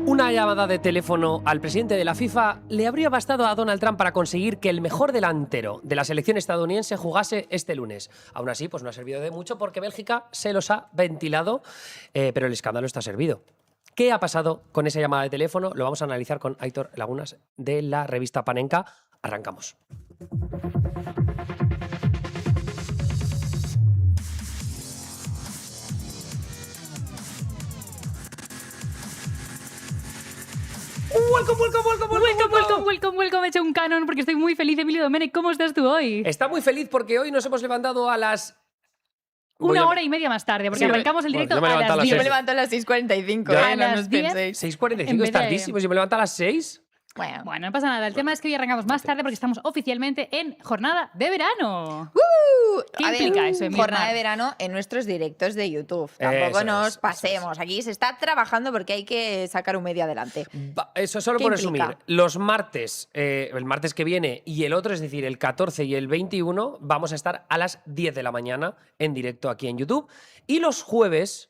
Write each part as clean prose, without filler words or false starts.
Una llamada de teléfono al presidente de la FIFA le habría bastado a Donald Trump para conseguir que el mejor delantero de la selección estadounidense jugase este lunes. Aún así, pues no ha servido de mucho porque Bélgica se los ha ventilado, pero el escándalo está servido. ¿Qué ha pasado con esa llamada de teléfono? Lo vamos a analizar con Aitor Lagunas de la revista Panenka. Arrancamos. Welcome. He hecho un canon porque estoy muy feliz. Emilio Domènech, ¿cómo estás tú hoy? Está muy feliz porque hoy nos hemos levantado a las... Una hora y media más tarde, porque arrancamos el directo bueno, a las 10. Yo me levanto a las 6:45. A las 10. 6:45 es tardísimo. Si me levanto a las 6... Bueno, no pasa nada. El tema es que hoy arrancamos más tarde porque estamos oficialmente en jornada de verano. ¿Qué implica eso, Emilio? Jornada de verano en nuestros directos de YouTube. Tampoco nos pasemos. Aquí se está trabajando porque hay que sacar un medio adelante. Eso solo por resumir. Los martes, el martes que viene y el otro, es decir, el 14 y el 21, vamos a estar a las 10 de la mañana en directo aquí en YouTube. Y los jueves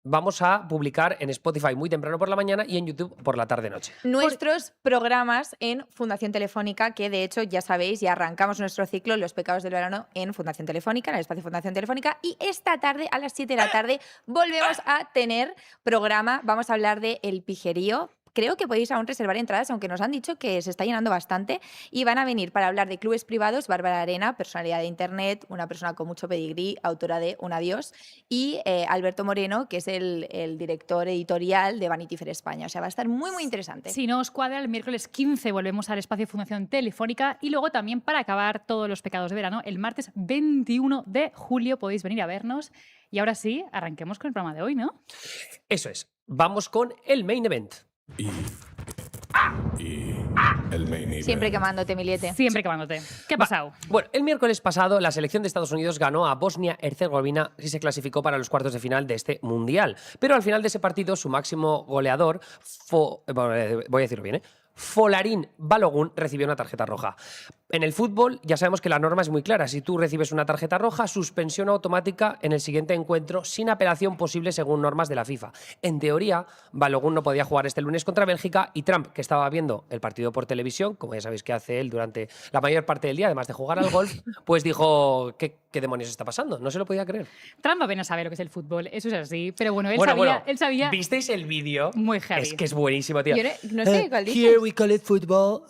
vamos a publicar en Spotify muy temprano por la mañana y en YouTube por la tarde-noche. Nuestros programas en Fundación Telefónica, que de hecho ya sabéis, ya arrancamos nuestro ciclo Los Pecados del Verano en Fundación Telefónica, en el espacio Fundación Telefónica, y esta tarde a las 7 de la tarde volvemos a tener programa. Vamos a hablar de El Pijerío. Creo que podéis aún reservar entradas, aunque nos han dicho que se está llenando bastante. Y van a venir para hablar de clubes privados Bárbara Arena, personalidad de Internet, una persona con mucho pedigrí, autora de Un Adiós, y Alberto Moreno, que es el director editorial de Vanity Fair España. O sea, va a estar muy, muy interesante. Si no os cuadra, el miércoles 15 volvemos al espacio Fundación Telefónica y luego también para acabar todos los pecados de verano, el martes 21 de julio podéis venir a vernos. Y ahora sí, arranquemos con el programa de hoy, ¿no? Eso es. Vamos con el main event. Y el main event. Siempre quemándote, Miliete. Siempre quemándote. ¿Qué ha pasado? Bueno, el miércoles pasado la selección de Estados Unidos ganó a Bosnia-Herzegovina y se clasificó para los cuartos de final de este mundial. Pero al final de ese partido, su máximo goleador, voy a decirlo bien, Folarin Balogun recibió una tarjeta roja. En el fútbol ya sabemos que la norma es muy clara. Si tú recibes una tarjeta roja, suspensión automática en el siguiente encuentro sin apelación posible según normas de la FIFA. En teoría, Balogun no podía jugar este lunes contra Bélgica y Trump, que estaba viendo el partido por televisión, como ya sabéis que hace él durante la mayor parte del día, además de jugar al golf, pues dijo, ¿qué demonios está pasando? No se lo podía creer. Trump apenas sabe lo que es el fútbol, eso es así. Pero bueno, él sabía. ¿Visteis el vídeo? Muy heavy. Es que es buenísimo, tío. Yo no sé cuál dices. Here we call it football.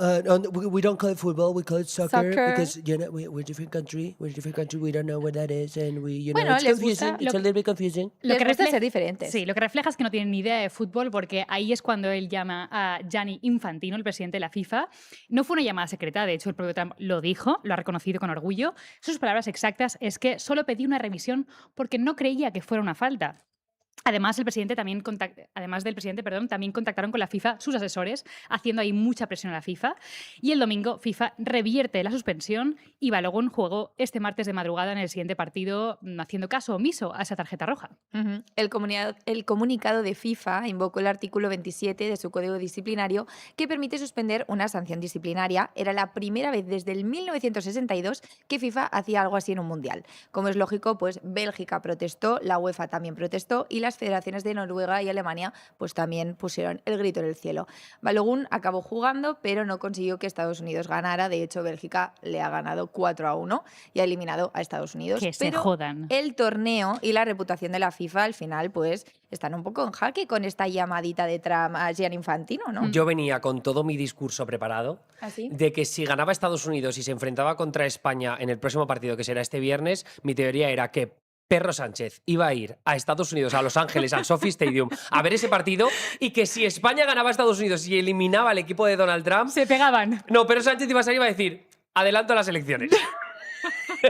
We don't call it football. We call it soccer because we're different country. We're a different country. We don't know what that is, and Bueno, it's les confusing. gusta It's a little bit confusing. Les gusta ser diferentes. Sí, lo que refleja es que no tienen ni idea de fútbol porque ahí es cuando él llama a Gianni Infantino, el presidente de la FIFA. No fue una llamada secreta, de hecho el propio Trump lo dijo, lo ha reconocido con orgullo. Sus palabras exactas es que solo pedí una revisión porque no creía que fuera una falta. Además, del presidente, también contactaron con la FIFA sus asesores, haciendo ahí mucha presión a la FIFA. Y el domingo, FIFA revierte la suspensión y Balogun jugó este martes de madrugada en el siguiente partido, haciendo caso omiso a esa tarjeta roja. El comunicado de FIFA invocó el artículo 27 de su código disciplinario que permite suspender una sanción disciplinaria. Era la primera vez desde el 1962 que FIFA hacía algo así en un mundial. Como es lógico, pues Bélgica protestó, la UEFA también protestó y las federaciones de Noruega y Alemania pues también pusieron el grito en el cielo. Balogun acabó jugando, pero no consiguió que Estados Unidos ganara. De hecho, Bélgica le ha ganado 4-1 y ha eliminado a Estados Unidos. Que se jodan. El torneo y la reputación de la FIFA al final pues están un poco en jaque con esta llamadita de Trump a Gianni Infantino, ¿no? Yo venía con todo mi discurso preparado ¿Así? de que si ganaba Estados Unidos y se enfrentaba contra España en el próximo partido, que será este viernes, mi teoría era que Perro Sánchez iba a ir a Estados Unidos, a Los Ángeles, al SoFi Stadium, a ver ese partido y que si España ganaba a Estados Unidos y eliminaba al equipo de Donald Trump... Se pegaban. No, Perro Sánchez iba a salir y iba a decir, adelanto a las elecciones.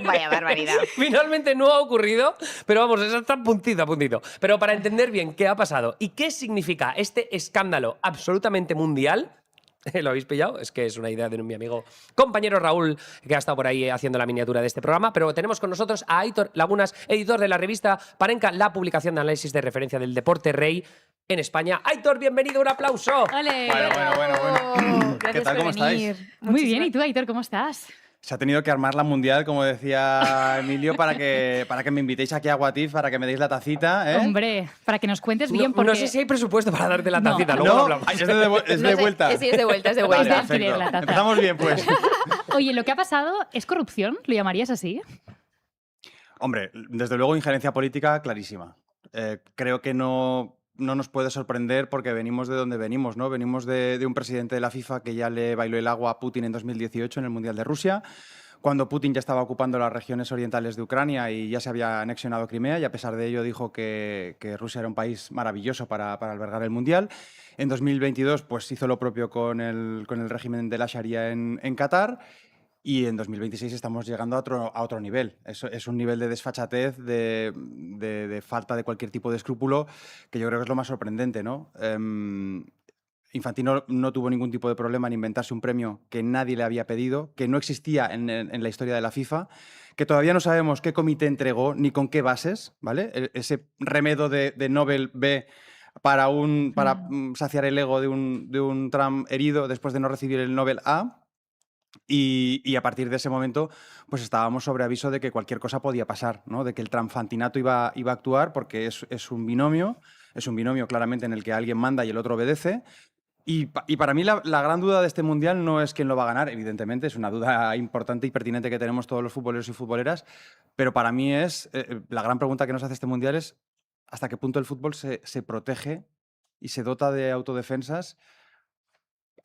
Vaya barbaridad. Finalmente no ha ocurrido, pero vamos, está puntito a puntito. Pero para entender bien qué ha pasado y qué significa este escándalo absolutamente mundial... ¿Lo habéis pillado? Es que es una idea de mi amigo compañero Raúl, que ha estado por ahí haciendo la miniatura de este programa. Pero tenemos con nosotros a Aitor Lagunas, editor de la revista Panenka, la publicación de análisis de referencia del deporte rey en España. Aitor, bienvenido, un aplauso. ¡Ole! Bueno. Gracias ¿Qué tal? por ¿Cómo venir. estáis? Muy bien, ¿y tú, Aitor, cómo estás? Se ha tenido que armar la mundial, como decía Emilio, para que me invitéis aquí a Guatif, para que me deis la tacita, ¿eh? Hombre, para que nos cuentes bien, No, porque... no sé si hay presupuesto para darte la No. tacita, luego lo ¿No? hablamos. Ay, es de vuelta. Sí, es de vuelta, es de Vale, vuelta. de alquiler la taza. Empezamos bien, pues. Oye, lo que ha pasado es corrupción, ¿lo llamarías así? Hombre, desde luego injerencia política clarísima. Creo que no nos puede sorprender porque venimos de donde venimos, ¿no? Venimos de un presidente de la FIFA que ya le bailó el agua a Putin en 2018 en el Mundial de Rusia, cuando Putin ya estaba ocupando las regiones orientales de Ucrania y ya se había anexionado Crimea, y a pesar de ello dijo que Rusia era un país maravilloso para albergar el Mundial. En 2022 pues hizo lo propio con el régimen de la Sharia en Qatar. Y en 2026 estamos llegando a otro nivel. Es un nivel de desfachatez, de falta de cualquier tipo de escrúpulo, que yo creo que es lo más sorprendente, ¿no? Infantino no tuvo ningún tipo de problema en inventarse un premio que nadie le había pedido, que no existía en la historia de la FIFA, que todavía no sabemos qué comité entregó ni con qué bases, ¿vale? Ese remedo de Nobel B para saciar el ego de un Trump herido después de no recibir el Nobel A. Y a partir de ese momento, pues estábamos sobre aviso de que cualquier cosa podía pasar, ¿no? De que el Trumfantinato iba a actuar, porque es un binomio claramente en el que alguien manda y el otro obedece. Y para mí la gran duda de este Mundial no es quién lo va a ganar, evidentemente, es una duda importante y pertinente que tenemos todos los futboleros y futboleras, pero para mí la gran pregunta que nos hace este Mundial es hasta qué punto el fútbol se protege y se dota de autodefensas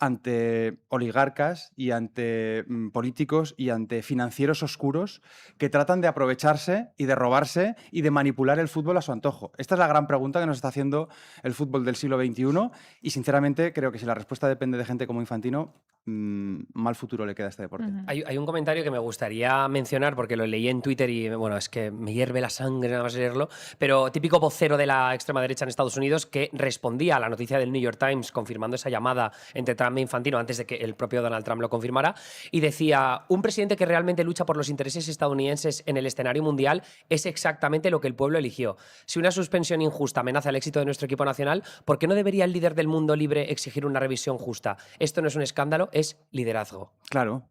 ante oligarcas y ante políticos y ante financieros oscuros que tratan de aprovecharse y de robarse y de manipular el fútbol a su antojo. Esta es la gran pregunta que nos está haciendo el fútbol del siglo XXI y, sinceramente, creo que si la respuesta depende de gente como Infantino, mal futuro le queda a este deporte. Hay un comentario que me gustaría mencionar porque lo leí en Twitter y, bueno, es que me hierve la sangre nada más leerlo, pero típico vocero de la extrema derecha en Estados Unidos que respondía a la noticia del New York Times confirmando esa llamada entre Trump e Infantino antes de que el propio Donald Trump lo confirmara, y decía: un presidente que realmente lucha por los intereses estadounidenses en el escenario mundial es exactamente lo que el pueblo eligió. Si una suspensión injusta amenaza el éxito de nuestro equipo nacional, ¿por qué no debería el líder del mundo libre exigir una revisión justa? Esto no es un escándalo, es liderazgo. Claro.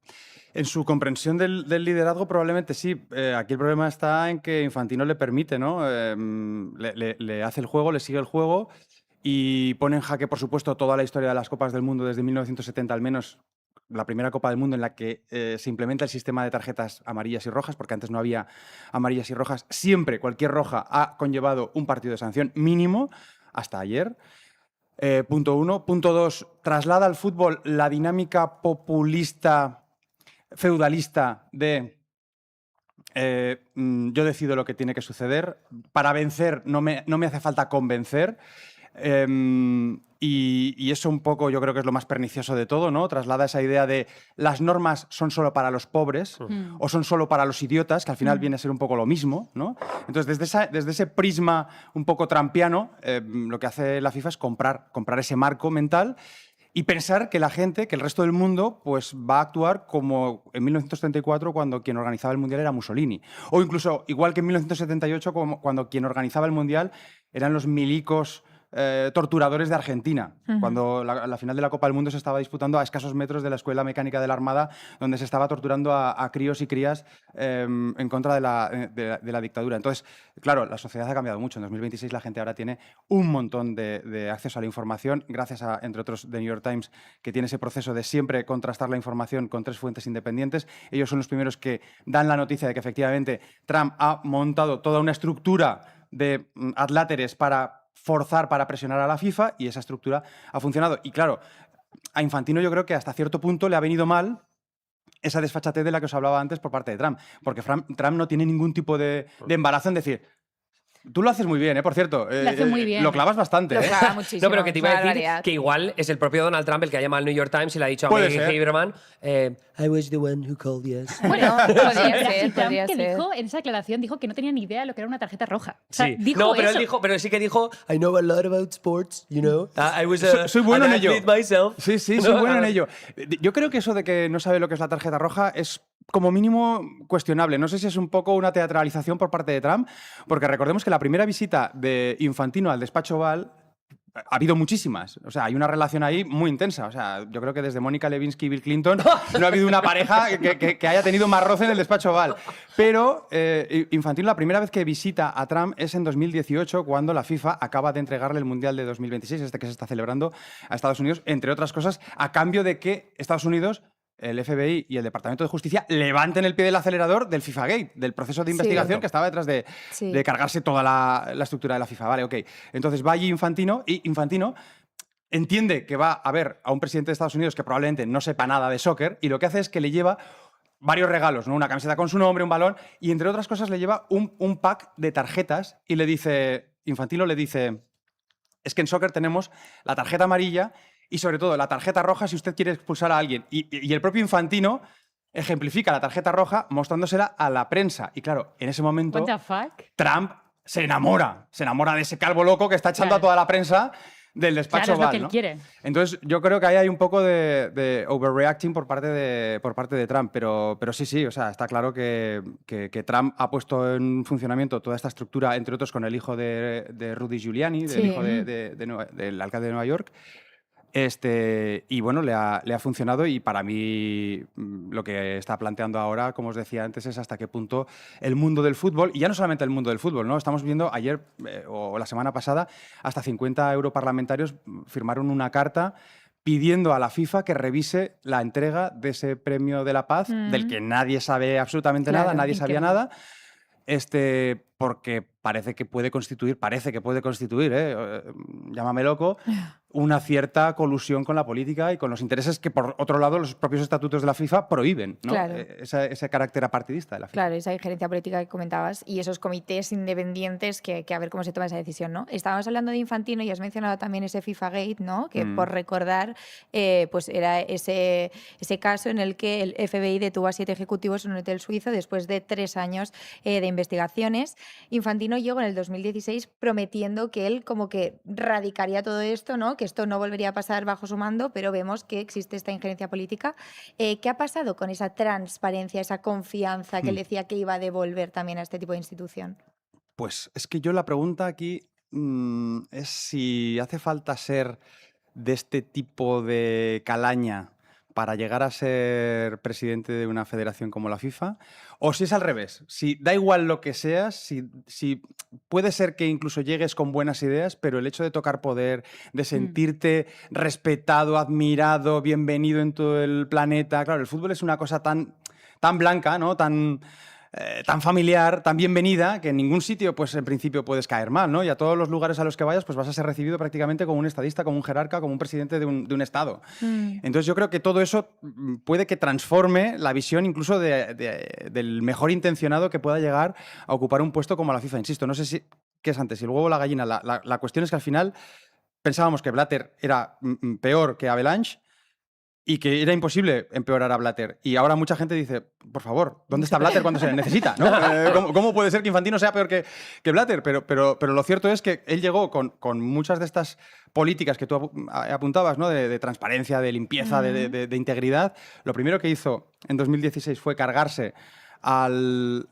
En su comprensión del liderazgo probablemente sí. Aquí el problema está en que Infantino le permite, ¿no? Le hace el juego, le sigue el juego y pone en jaque, por supuesto, toda la historia de las Copas del Mundo desde 1970 al menos, la primera Copa del Mundo en la que se implementa el sistema de tarjetas amarillas y rojas, porque antes no había amarillas y rojas. Siempre cualquier roja ha conllevado un partido de sanción mínimo, hasta ayer. Punto 1. Punto 2. Traslada al fútbol la dinámica populista, feudalista de yo decido lo que tiene que suceder. Para vencer no me hace falta convencer. Y eso un poco yo creo que es lo más pernicioso de todo, ¿no? Traslada esa idea de las normas son solo para los pobres o son solo para los idiotas, que al final viene a ser un poco lo mismo, ¿no? Entonces, desde ese prisma un poco trampiano, lo que hace la FIFA es comprar ese marco mental y pensar que la gente, que el resto del mundo, pues va a actuar como en 1934, cuando quien organizaba el Mundial era Mussolini. O incluso igual que en 1978, cuando quien organizaba el Mundial eran los milicos torturadores de Argentina, cuando la final de la Copa del Mundo se estaba disputando a escasos metros de la Escuela Mecánica de la Armada, donde se estaba torturando a críos y crías en contra de la dictadura. Entonces, claro, la sociedad ha cambiado mucho. En 2026 la gente ahora tiene un montón de acceso a la información, gracias a, entre otros, The New York Times, que tiene ese proceso de siempre contrastar la información con 3 fuentes independientes. Ellos son los primeros que dan la noticia de que efectivamente Trump ha montado toda una estructura de adláteres para forzar, para presionar a la FIFA, y esa estructura ha funcionado. Y claro, a Infantino yo creo que hasta cierto punto le ha venido mal esa desfachatez de la que os hablaba antes por parte de Trump, porque Trump no tiene ningún tipo de embarazo en decir: tú lo haces muy bien, por cierto. Lo hace muy bien. Lo clavas bastante. Lo clava muchísimo. No, pero que te iba a decir barbaridad. que igual es el propio Donald Trump el que ha llamado al New York Times y le ha dicho a Puede Maggie ser. Haberman, I was the one who called, yes. Bueno, Pero podría si ser, Trump, podría que ser. dijo, en esa declaración dijo que no tenía ni idea de lo que era una tarjeta roja. O sea, sí. dijo No, pero eso. él dijo, pero sí que dijo, I know a lot about sports, you know. I was Soy bueno an en ello. athlete myself. Sí, sí, No, soy bueno a en ver. ello. Yo creo que eso de que no sabe lo que es la tarjeta roja es como mínimo cuestionable. No sé si es un poco una teatralización por parte de Trump, porque recordemos que la primera visita de Infantino al despacho Oval ha habido muchísimas. O sea, hay una relación ahí muy intensa. O sea, yo creo que desde Mónica Lewinsky y Bill Clinton no ha habido una pareja que haya tenido más roce en el despacho Oval. Pero Infantino, la primera vez que visita a Trump es en 2018, cuando la FIFA acaba de entregarle el Mundial de 2026, este que se está celebrando a Estados Unidos, entre otras cosas, a cambio de que Estados Unidos, el FBI y el Departamento de Justicia levanten el pie del acelerador del FIFA Gate, del proceso de investigación que estaba detrás de cargarse toda la estructura de la FIFA. Vale, ok. Entonces va allí Infantino y Infantino entiende que va a ver a un presidente de Estados Unidos que probablemente no sepa nada de soccer y lo que hace es que le lleva varios regalos, ¿no? Una camiseta con su nombre, un balón y, entre otras cosas, le lleva un pack de tarjetas y le dice, Infantino le dice, es que en soccer tenemos la tarjeta amarilla y, sobre todo, la tarjeta roja si usted quiere expulsar a alguien. Y el propio Infantino ejemplifica la tarjeta roja mostrándosela a la prensa. Y, claro, en ese momento What the fuck? Trump se enamora de ese calvo loco que está echando a toda la prensa del despacho Claro, es lo Oval, que él ¿no? quiere. Entonces, yo creo que ahí hay un poco de overreacting por parte de Trump, pero sí, o sea, está claro que Trump ha puesto en funcionamiento toda esta estructura, entre otros con el hijo de Rudy Giuliani, del hijo del alcalde de Nueva York. Y bueno, le ha funcionado y para mí lo que está planteando ahora, como os decía antes, es hasta qué punto el mundo del fútbol, y ya no solamente el mundo del fútbol, ¿no? Estamos viendo ayer o la semana pasada, hasta 50 europarlamentarios firmaron una carta pidiendo a la FIFA que revise la entrega de ese premio de la paz, del que nadie sabe absolutamente nada, nadie sabía nada, porque parece que puede constituir, llámame loco, una cierta colusión con la política y con los intereses que, por otro lado, los propios estatutos de la FIFA prohíben, ¿no? Claro. Ese carácter apartidista de la FIFA. Claro, esa injerencia política que comentabas y esos comités independientes que a ver cómo se toma esa decisión, ¿no? Estábamos hablando de Infantino y has mencionado también ese FIFA Gate, ¿no? Que por recordar, pues era ese caso en el que el FBI detuvo a 7 ejecutivos en un hotel suizo después de 3 años de investigaciones. Infantino llegó en el 2016 prometiendo que él como que radicaría todo esto, ¿no? Que esto no volvería a pasar bajo su mando, pero vemos que existe esta injerencia política. ¿Qué ha pasado con esa transparencia, esa confianza que él decía que iba a devolver también a este tipo de institución? Pues es que yo la pregunta aquí es si hace falta ser de este tipo de calaña para llegar a ser presidente de una federación como la FIFA, o si es al revés, si da igual lo que seas, si puede ser que incluso llegues con buenas ideas, pero el hecho de tocar poder, de sentirte respetado, admirado, bienvenido en todo el planeta, claro, el fútbol es una cosa tan blanca, ¿no? Tan familiar, tan bienvenida, que en ningún sitio, pues en principio puedes caer mal, ¿no? Y a todos los lugares a los que vayas, pues vas a ser recibido prácticamente como un estadista, como un jerarca, como un presidente de un Estado. Entonces yo creo que todo eso puede que transforme la visión incluso del mejor intencionado que pueda llegar a ocupar un puesto como la FIFA. Insisto, no sé qué es antes, si el huevo o la gallina. La cuestión es que al final pensábamos que Blatter era peor que Avalanche, y que era imposible empeorar a Blatter. Y ahora mucha gente dice, por favor, ¿dónde está Blatter cuando se le necesita? ¿No? ¿Cómo puede ser que Infantino sea peor que Blatter? Pero lo cierto es que él llegó con muchas de estas políticas que tú apuntabas, ¿no? De transparencia, de limpieza, de integridad. Lo primero que hizo en 2016 fue cargarse al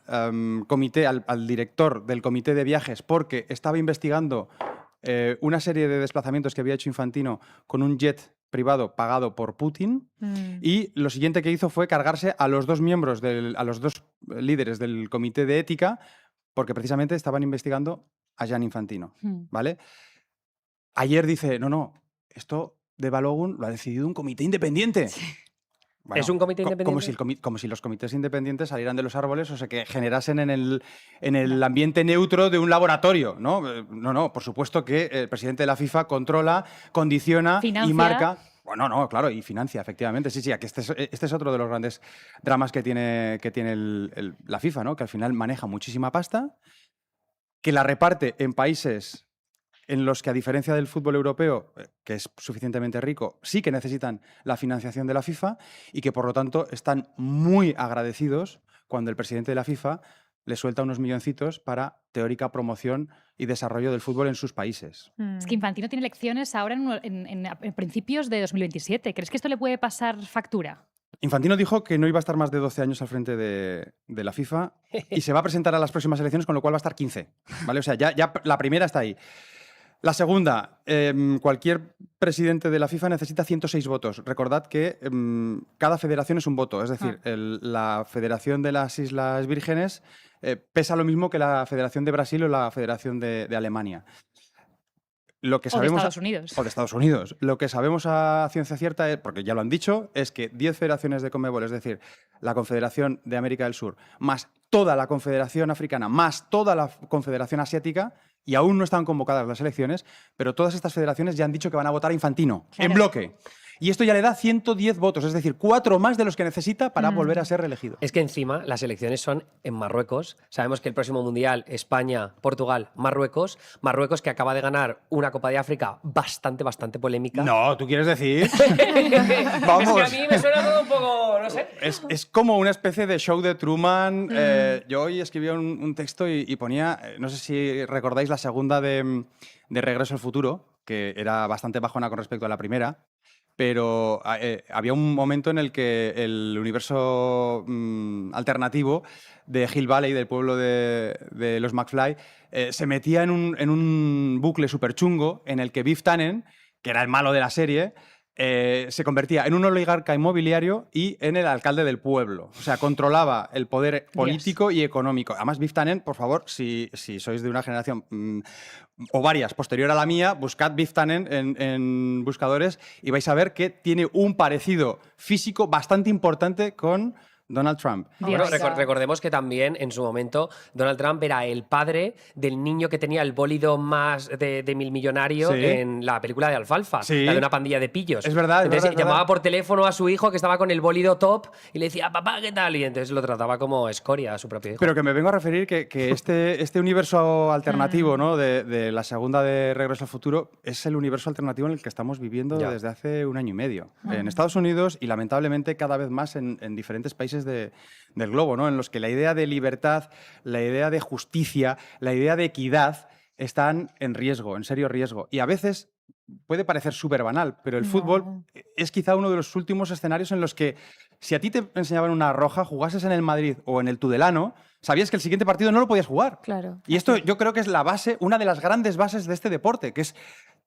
comité, al director del comité de viajes, porque estaba investigando una serie de desplazamientos que había hecho Infantino con un jet privado pagado por Putin, y lo siguiente que hizo fue cargarse a los dos miembros, a los dos líderes del comité de ética, porque precisamente estaban investigando a Gianni Infantino, ¿vale? Ayer dice, no, esto de Balogun lo ha decidido un comité independiente. Sí. Bueno, ¿Es un comité independiente? como si los comités independientes salieran de los árboles o sea, que generasen en el ambiente neutro de un laboratorio, ¿no? No, por supuesto que el presidente de la FIFA controla, condiciona ¿Financia? Y marca. Bueno, no, claro, y financia, efectivamente. Sí, que este es otro de los grandes dramas que tiene la FIFA, ¿no? Que al final maneja muchísima pasta, que la reparte en países en los que, a diferencia del fútbol europeo, que es suficientemente rico, sí que necesitan la financiación de la FIFA y que, por lo tanto, están muy agradecidos cuando el presidente de la FIFA le suelta unos milloncitos para teórica promoción y desarrollo del fútbol en sus países. Es que Infantino tiene elecciones ahora en principios de 2027. ¿Crees que esto le puede pasar factura? Infantino dijo que no iba a estar más de 12 años al frente de la FIFA y se va a presentar a las próximas elecciones, con lo cual va a estar 15. ¿Vale? O sea, ya la primera está ahí. La segunda, cualquier presidente de la FIFA necesita 106 votos. Recordad que cada federación es un voto, es decir, la Federación de las Islas Vírgenes pesa lo mismo que la Federación de Brasil o la Federación de Alemania. Lo que sabemos, o de Estados Unidos. O de Estados Unidos. Lo que sabemos a ciencia cierta, porque ya lo han dicho, es que 10 federaciones de Conmebol, es decir, la Confederación de América del Sur, más toda la Confederación Africana, más toda la Confederación Asiática, y aún no están convocadas las elecciones, pero todas estas federaciones ya han dicho que van a votar a Infantino, en bloque. Y esto ya le da 110 votos, es decir, 4 más de los que necesita para volver a ser reelegido. Es que encima las elecciones son en Marruecos. Sabemos que el próximo Mundial, España, Portugal, Marruecos. Marruecos que acaba de ganar una Copa de África bastante polémica. No, ¿tú quieres decir? Vamos. Es que a mí me suena todo un poco, no sé. Es como una especie de show de Truman. Yo hoy escribía un texto y ponía, no sé si recordáis la segunda de Regreso al Futuro, que era bastante bajona con respecto a la primera. Pero había un momento en el que el universo alternativo de Hill Valley, del pueblo de los McFly, se metía en un bucle súper chungo en el que Biff Tannen, que era el malo de la serie, se convertía en un oligarca inmobiliario y en el alcalde del pueblo. O sea, controlaba el poder político y económico. Además, Biff Tannen, por favor, si sois de una generación o varias posterior a la mía, buscad Biff Tannen en buscadores y vais a ver que tiene un parecido físico bastante importante con Donald Trump. Bueno, recordemos que también en su momento Donald Trump era el padre del niño que tenía el bólido más de millonario en la película de Alfalfa, la de una pandilla de pillos. Es verdad. Entonces llamaba por teléfono a su hijo que estaba con el bólido top y le decía, papá, ¿qué tal? Y entonces lo trataba como escoria a su propio hijo. Pero que me vengo a referir que este universo alternativo, ¿no? de la segunda de Regreso al Futuro es el universo alternativo en el que estamos viviendo desde hace 1 año y medio. En Estados Unidos y lamentablemente cada vez más en diferentes países del globo, ¿no? En los que la idea de libertad, la idea de justicia, la idea de equidad están en riesgo, en serio riesgo. Y a veces puede parecer súper banal, pero el fútbol es quizá uno de los últimos escenarios en los que si a ti te enseñaban una roja, jugases en el Madrid o en el Tudelano, sabías que el siguiente partido no lo podías jugar. Claro. Y esto yo creo que es la base, una de las grandes bases de este deporte, que es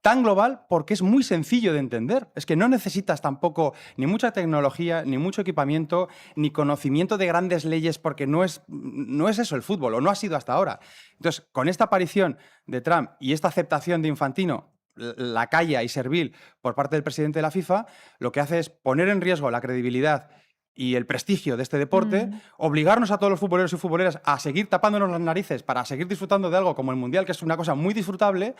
tan global porque es muy sencillo de entender. Es que no necesitas tampoco ni mucha tecnología, ni mucho equipamiento, ni conocimiento de grandes leyes, porque no es eso el fútbol, o no ha sido hasta ahora. Entonces, con esta aparición de Trump y esta aceptación de Infantino, lacaya y servil por parte del presidente de la FIFA, lo que hace es poner en riesgo la credibilidad y el prestigio de este deporte, obligarnos a todos los futboleros y futboleras a seguir tapándonos las narices para seguir disfrutando de algo como el Mundial, que es una cosa muy disfrutable,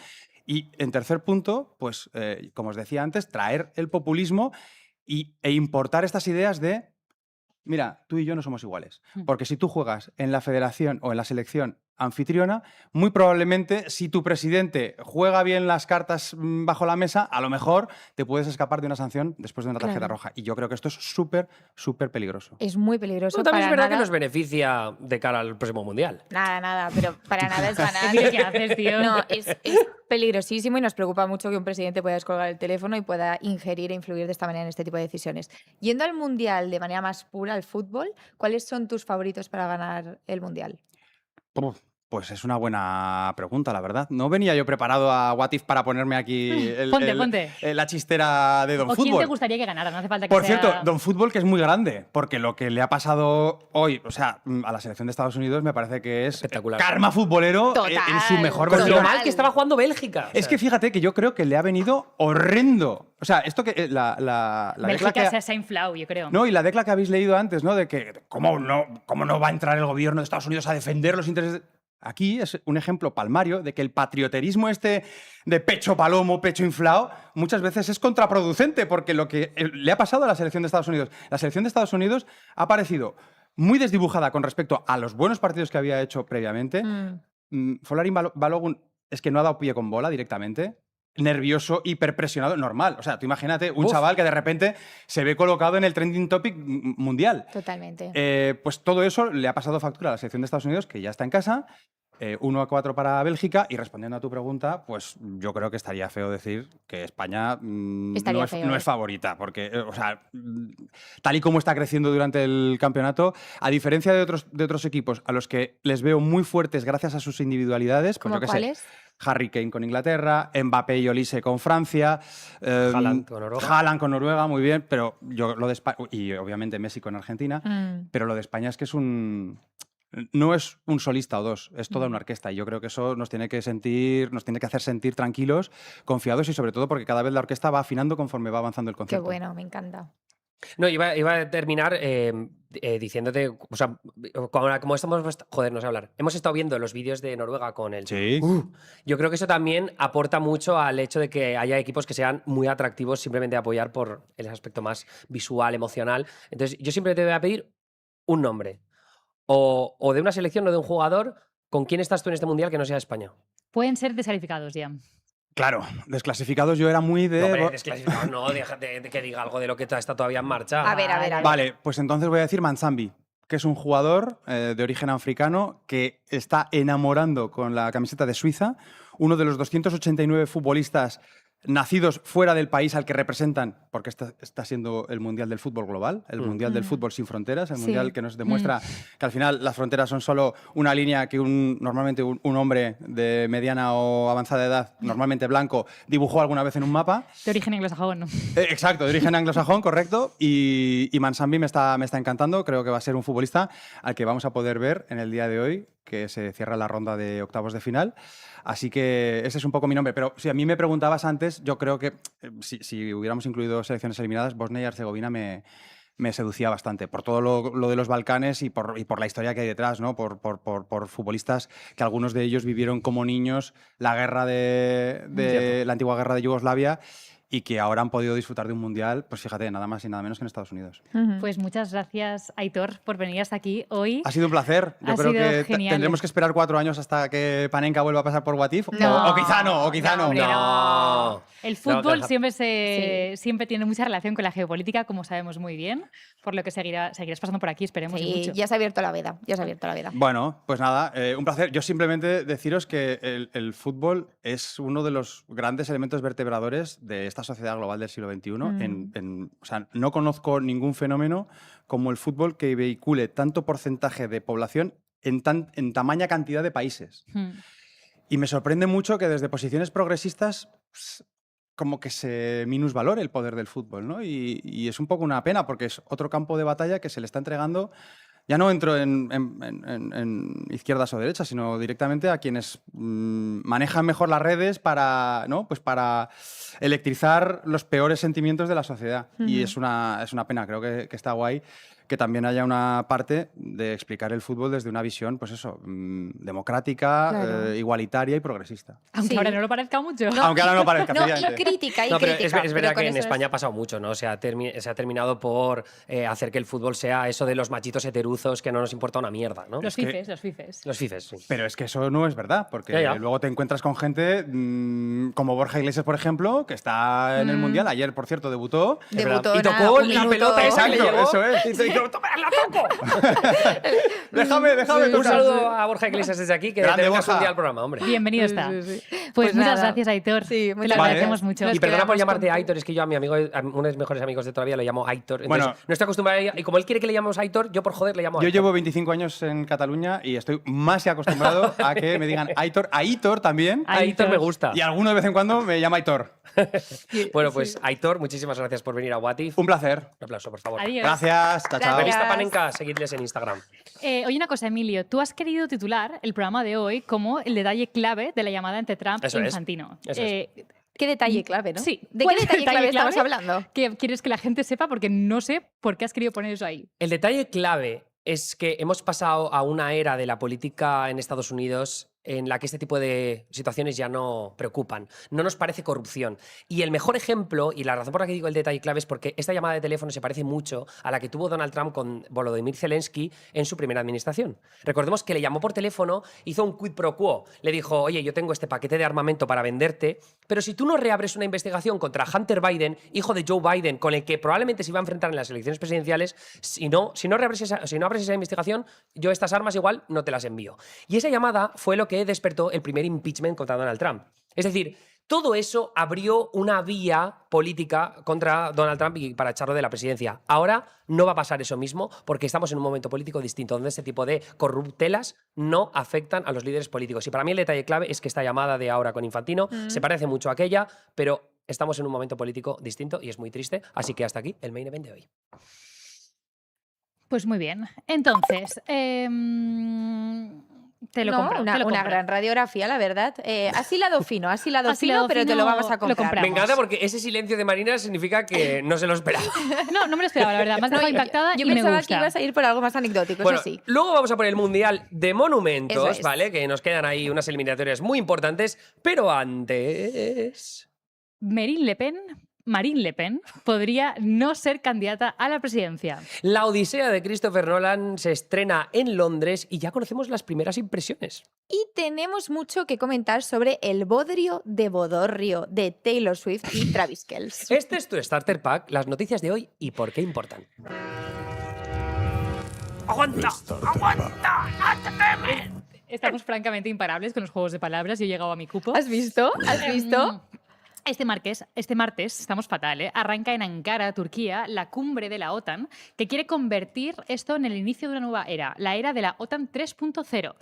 y en tercer punto, pues, como os decía antes, traer el populismo e importar estas ideas de, mira, tú y yo no somos iguales, porque si tú juegas en la federación o en la selección anfitriona, muy probablemente si tu presidente juega bien las cartas bajo la mesa, a lo mejor te puedes escapar de una sanción después de una tarjeta roja. Y yo creo que esto es súper peligroso. Es muy peligroso. Pero también es verdad que nos beneficia de cara al próximo Mundial. Nada, pero para nada es banal. ¿Qué haces, tío? No, es peligrosísimo y nos preocupa mucho que un presidente pueda descolgar el teléfono y pueda ingerir e influir de esta manera en este tipo de decisiones. Yendo al Mundial de manera más pura, al fútbol, ¿cuáles son tus favoritos para ganar el Mundial? Pues es una buena pregunta, la verdad. No venía yo preparado a What If para ponerme aquí Ponte. La chistera de Don ¿O Fútbol. quién te gustaría que ganara? No hace falta que Por sea... cierto, Don Fútbol, que es muy grande, porque lo que le ha pasado hoy, o sea, a la selección de Estados Unidos me parece que es espectacular. Karma futbolero en su mejor Con versión. lo mal que estaba jugando Bélgica. Es que fíjate que yo creo que le ha venido horrendo. O sea, esto que la Bélgica decla se ha inflado, yo creo. No, y la decla que habéis leído antes, ¿no? De que cómo no va a entrar el gobierno de Estados Unidos a defender los intereses. Aquí es un ejemplo palmario de que el patrioterismo este de pecho palomo, pecho inflado, muchas veces es contraproducente, porque lo que le ha pasado a la selección de Estados Unidos, la selección de Estados Unidos ha parecido muy desdibujada con respecto a los buenos partidos que había hecho previamente. Folarin Balogun es que no ha dado pie con bola directamente. Nervioso, hiperpresionado, normal. O sea, tú imagínate un chaval que de repente se ve colocado en el trending topic mundial. Totalmente. Pues todo eso le ha pasado factura a la selección de Estados Unidos, que ya está en casa. 1-4 para Bélgica. Y respondiendo a tu pregunta, pues yo creo que estaría feo decir que España no es favorita. Porque, o sea, tal y como está creciendo durante el campeonato, a diferencia de otros equipos a los que les veo muy fuertes gracias a sus individualidades, pues ¿Cómo cuáles? Harry Kane con Inglaterra, Mbappé y Olise con Francia, Haaland con Noruega. Haaland con Noruega, muy bien, pero yo lo de España, y obviamente Messi con Argentina, pero lo de España es que no es un solista o dos, es toda una orquesta. Y yo creo que eso nos tiene que hacer sentir tranquilos, confiados y sobre todo porque cada vez la orquesta va afinando conforme va avanzando el Qué concierto. bueno, me encanta. No, iba a terminar diciéndote, o sea, como estamos, joder, no sé hablar. Hemos estado viendo los vídeos de Noruega con el. Sí. Yo creo que eso también aporta mucho al hecho de que haya equipos que sean muy atractivos simplemente de apoyar por el aspecto más visual, emocional. Entonces, yo siempre te voy a pedir un nombre. O de una selección o de un jugador. ¿Con quién estás tú en este mundial que no sea España? Pueden ser descalificados ya. Claro, desclasificados yo era muy de... No, hombre, desclasificado no, déjate de que diga algo de lo que está todavía en marcha. A ver. Vale, pues entonces voy a decir Manzambi, que es un jugador de origen africano que está enamorando con la camiseta de Suiza, uno de los 289 futbolistas nacidos fuera del país al que representan, porque está siendo el Mundial del Fútbol Global, el Mundial del Fútbol sin fronteras, el Sí. Mundial que nos demuestra que al final las fronteras son solo una línea que normalmente un hombre de mediana o avanzada edad, normalmente blanco, dibujó alguna vez en un mapa. De origen anglosajón, ¿no? Exacto, de origen anglosajón, correcto. Y Manzambi me está encantando. Creo que va a ser un futbolista al que vamos a poder ver en el día de hoy, que se cierra la ronda de octavos de final. Así que ese es un poco mi nombre. Pero si a mí me preguntabas antes, yo creo que si hubiéramos incluido selecciones eliminadas, Bosnia y Herzegovina me seducía bastante por todo lo de los Balcanes y por la historia que hay detrás, ¿no? Por futbolistas que algunos de ellos vivieron como niños la guerra la antigua guerra de Yugoslavia y que ahora han podido disfrutar de un mundial, pues fíjate, nada más y nada menos que en Estados Unidos. Pues muchas gracias, Aitor, por venir hasta aquí hoy. Ha sido un placer. Yo Ha creo sido que genial. tendremos que esperar 4 años hasta que Panenka vuelva a pasar por What If. No. O quizá no, o quizá no. hombre, No. El No, fútbol claro. siempre tiene mucha relación con la geopolítica, como sabemos muy bien, por lo que seguirás pasando por aquí, esperemos y Sí, mucho. ya se ha abierto la veda, ya se ha abierto la veda. Bueno, pues nada, un placer. Yo simplemente deciros que el fútbol es uno de los grandes elementos vertebradores de esta sociedad global del siglo XXI. O sea, no conozco ningún fenómeno como el fútbol que vehicule tanto porcentaje de población en tamaña cantidad de países. Y me sorprende mucho que desde posiciones progresistas pues, como que se minusvalore el poder del fútbol, ¿no? Y es un poco una pena porque es otro campo de batalla que se le está entregando. Ya no entro en izquierdas o derechas, sino directamente a quienes manejan mejor las redes para, ¿no? Pues para electrizar los peores sentimientos de la sociedad. Y es una pena, creo que está guay que también haya una parte de explicar el fútbol desde una visión, pues eso, democrática, Claro. Igualitaria y progresista. Aunque Sí. ahora no lo parezca mucho. Aunque ahora no parezca, No, y efectivamente. crítica, y No, pero crítica. es verdad pero con que en eso España ha pasado mucho, ¿no? Se ha terminado por hacer que el fútbol sea eso de los machitos heteruzos que no nos importa una mierda, ¿no? Los que- fifes, los fifes. Los fifes, sí. Pero es que eso no es verdad, porque Ya. luego te encuentras con gente como Borja Iglesias, por ejemplo, que está en el Mundial. Ayer, por cierto, debutó. Debutó, Y nada, tocó un la minuto. pelota esa que le Exacto, llegó. eso es. Y dijo, "Toma, la toco". Déjame Un tocar. saludo a Borja Iglesias desde aquí, que Grande, tenemos Borja. un día al programa, hombre. Bienvenido está. sí. Pues, Pues muchas nada. gracias, Aitor. Sí, Te muchas lo gracias. agradecemos mucho. Nos Y perdona por quedamos llamarte con- Aitor, es que yo a mi amigo, a uno de mis mejores amigos de todavía lo llamo Aitor. Entonces, Bueno. no estoy acostumbrado y como él quiere que le llamemos Aitor, yo por joder le llamo Yo Aitor. llevo 25 años en Cataluña y estoy más que acostumbrado a que me digan Aitor, a Aitor también. Aitor me gusta. Y alguno de vez en cuando me llama Aitor. Bueno, pues Aitor, muchísimas gracias por venir a What If. Un placer. Un aplauso, por favor. Adiós. Gracias. Chao, chao. Gracias. Revista Panenka, seguidles en Instagram. Oye, una cosa, Emilio. Tú has querido titular el programa de hoy como el detalle clave de la llamada entre Trump Eso e es. Infantino. Eso es. Qué detalle clave, ¿no? Sí. ¿De ¿Cuál qué es el detalle clave estamos clave hablando? que quieres que la gente sepa? Porque no sé por qué has querido poner eso ahí. El detalle clave es que hemos pasado a una era de la política en Estados Unidos en la que este tipo de situaciones ya no preocupan. No nos parece corrupción. Y el mejor ejemplo, y la razón por la que digo el detalle clave, es porque esta llamada de teléfono se parece mucho a la que tuvo Donald Trump con Volodymyr Zelensky en su primera administración. Recordemos que le llamó por teléfono, hizo un quid pro quo. Le dijo, oye, yo tengo este paquete de armamento para venderte, pero si tú no reabres una investigación contra Hunter Biden, hijo de Joe Biden, con el que probablemente se iba a enfrentar en las elecciones presidenciales, si no abres esa investigación, yo estas armas igual no te las envío. Y esa llamada fue lo que despertó el primer impeachment contra Donald Trump. Es decir, Todo eso abrió una vía política contra Donald Trump y para echarlo de la presidencia. Ahora no va a pasar eso mismo porque estamos en un momento político distinto donde este tipo de corruptelas no afectan a los líderes políticos. Y para mí el detalle clave es que esta llamada de ahora con Infantino se parece mucho a aquella, pero estamos en un momento político distinto y es muy triste. Así que hasta aquí el main event de hoy. Pues muy bien. Entonces, te lo compro. Una, te lo una compro. gran radiografía, la verdad. Has hilado fino, Has hilado pero te lo fino, vamos a lo comprar. compramos. Me encanta porque ese silencio de Marina significa que no se lo esperaba. No me lo esperaba, la verdad. Me has dejado impactada Yo y me pensaba gusta. que ibas a ir por algo más anecdótico, Bueno, eso sí. luego vamos a por el Mundial de Monumentos, Eso es. ¿vale? Que nos quedan ahí unas eliminatorias muy importantes, pero antes... Marine Le Pen podría no ser candidata a la presidencia. La Odisea de Christopher Nolan se estrena en Londres y ya conocemos las primeras impresiones. Y tenemos mucho que comentar sobre el bodrio de Bodorrio de Taylor Swift y Travis Kelce. Este es tu Starter Pack, las noticias de hoy y por qué importan. ¡Aguanta! ¡Aguanta! Estamos francamente imparables con los juegos de palabras. Yo he llegado a mi cupo. ¿Has visto? ¿Has visto? Este martes, estamos fatal, ¿eh? Arranca en Ankara, Turquía, la cumbre de la OTAN, que quiere convertir esto en el inicio de una nueva era, la era de la OTAN 3.0.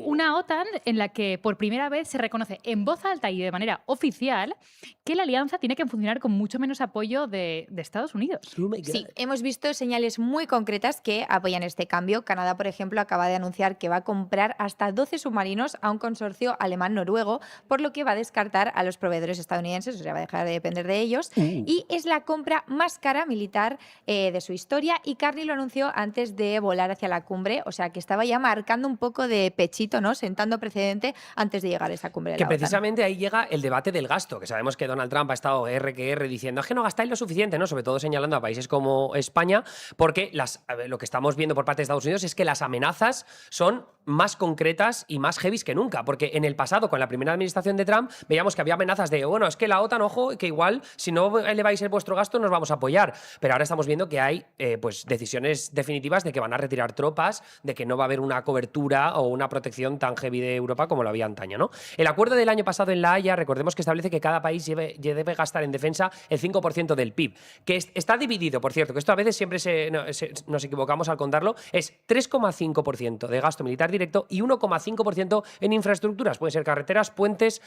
Una OTAN en la que por primera vez se reconoce en voz alta y de manera oficial que la alianza tiene que funcionar con mucho menos apoyo de Estados Unidos. Oh my God. Sí, hemos visto señales muy concretas que apoyan este cambio. Canadá, por ejemplo, acaba de anunciar que va a comprar hasta 12 submarinos a un consorcio alemán-noruego, por lo que va a descartar a los proveedores estadounidenses, o sea, va a dejar de depender de ellos. Y es la compra más cara militar de su historia, y Carney lo anunció antes de volar hacia la cumbre, o sea, que estaba ya marcando un poco de pechito, ¿no? Sentando precedente antes de llegar a esa cumbre de Que la OTAN. precisamente ahí llega el debate del gasto, que sabemos que Donald Trump ha estado R que R diciendo es que no gastáis lo suficiente, ¿no? Sobre todo señalando a países como España, porque lo que estamos viendo por parte de Estados Unidos es que las amenazas son más concretas y más heavies que nunca, porque en el pasado, con la primera administración de Trump, veíamos que había amenazas de, bueno, es que la OTAN, ojo, que igual si no eleváis vuestro gasto nos vamos a apoyar, pero ahora estamos viendo que hay pues decisiones definitivas de que van a retirar tropas, de que no va a haber una cobertura o una protección tan heavy de Europa como lo había antaño, ¿no? El acuerdo del año pasado en La Haya, recordemos que establece que cada país debe gastar en defensa el 5% del PIB, que está dividido, por cierto, que esto a veces siempre nos equivocamos al contarlo, es 3,5% de gasto militar directo y 1,5% en infraestructuras, pueden ser carreteras, puentes,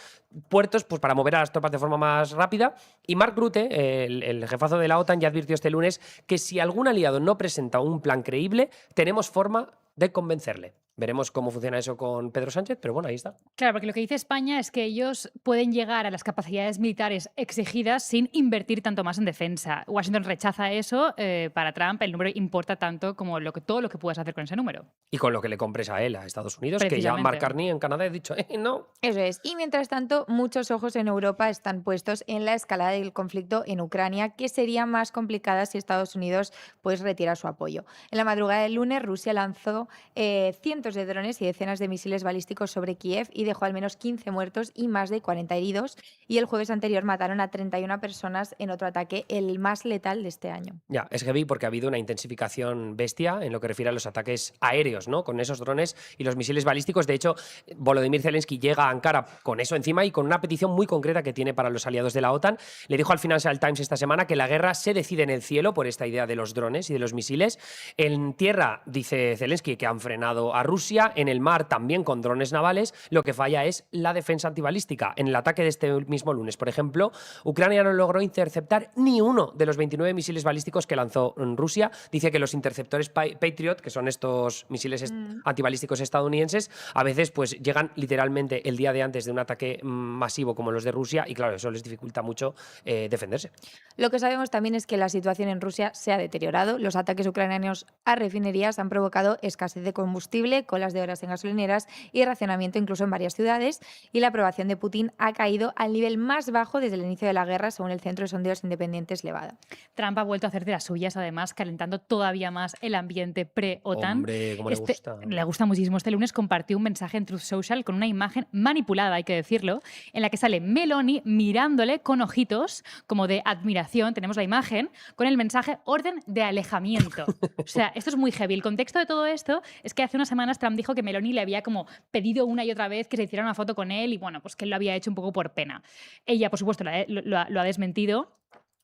puertos, pues para mover a las tropas de forma más rápida. Y Mark Rutte, el jefazo de la OTAN, ya advirtió este lunes que si algún aliado no presenta un plan creíble, tenemos forma de convencerle. Veremos cómo funciona eso con Pedro Sánchez, pero bueno, ahí está. Claro, porque lo que dice España es que ellos pueden llegar a las capacidades militares exigidas sin invertir tanto más en defensa. Washington rechaza eso. Para Trump el número importa tanto como todo lo que puedas hacer con ese número. Y con lo que le compres a él, a Estados Unidos, que ya Precisamente. Mark Carney en Canadá ha dicho, no. Eso es. Y mientras tanto, muchos ojos en Europa están puestos en la escalada del conflicto en Ucrania, que sería más complicada si Estados Unidos pues retira su apoyo. En la madrugada del lunes, Rusia lanzó cientos de drones y decenas de misiles balísticos sobre Kiev y dejó al menos 15 muertos y más de 40 heridos. Y el jueves anterior mataron a 31 personas en otro ataque, el más letal de este año. Ya, es heavy porque ha habido una intensificación bestia en lo que refiere a los ataques aéreos, ¿no? Con esos drones y los misiles balísticos. De hecho, Volodymyr Zelensky llega a Ankara con eso encima y con una petición muy concreta que tiene para los aliados de la OTAN. Le dijo al Financial Times esta semana que la guerra se decide en el cielo por esta idea de los drones y de los misiles. En tierra, dice Zelensky, que han frenado a Rusia. En el mar también con drones navales. Lo que falla es la defensa antibalística. En el ataque de este mismo lunes, por ejemplo, Ucrania no logró interceptar ni uno de los 29 misiles balísticos que lanzó Rusia. Dice que los interceptores Patriot, que son estos misiles antibalísticos estadounidenses, a veces pues llegan literalmente el día de antes de un ataque masivo como los de Rusia y claro, eso les dificulta mucho defenderse. Lo que sabemos también es que la situación en Rusia se ha deteriorado. Los ataques ucranianos a refinerías han provocado escasez de combustible, colas de horas en gasolineras y racionamiento incluso en varias ciudades, y la aprobación de Putin ha caído al nivel más bajo desde el inicio de la guerra, según el Centro de Sondeos Independientes Levada. Trump ha vuelto a hacer de las suyas, además, calentando todavía más el ambiente pre-OTAN. Hombre, cómo le gusta. Le gusta muchísimo. Este lunes compartió un mensaje en Truth Social con una imagen manipulada, hay que decirlo, en la que sale Meloni mirándole con ojitos como de admiración. Tenemos la imagen con el mensaje orden de alejamiento. O sea, esto es muy heavy. El contexto de todo esto es que hace unas semanas semanas Trump dijo que Meloni le había como pedido una y otra vez que se hiciera una foto con él y bueno, pues que él lo había hecho un poco por pena. Ella, por supuesto, lo ha desmentido.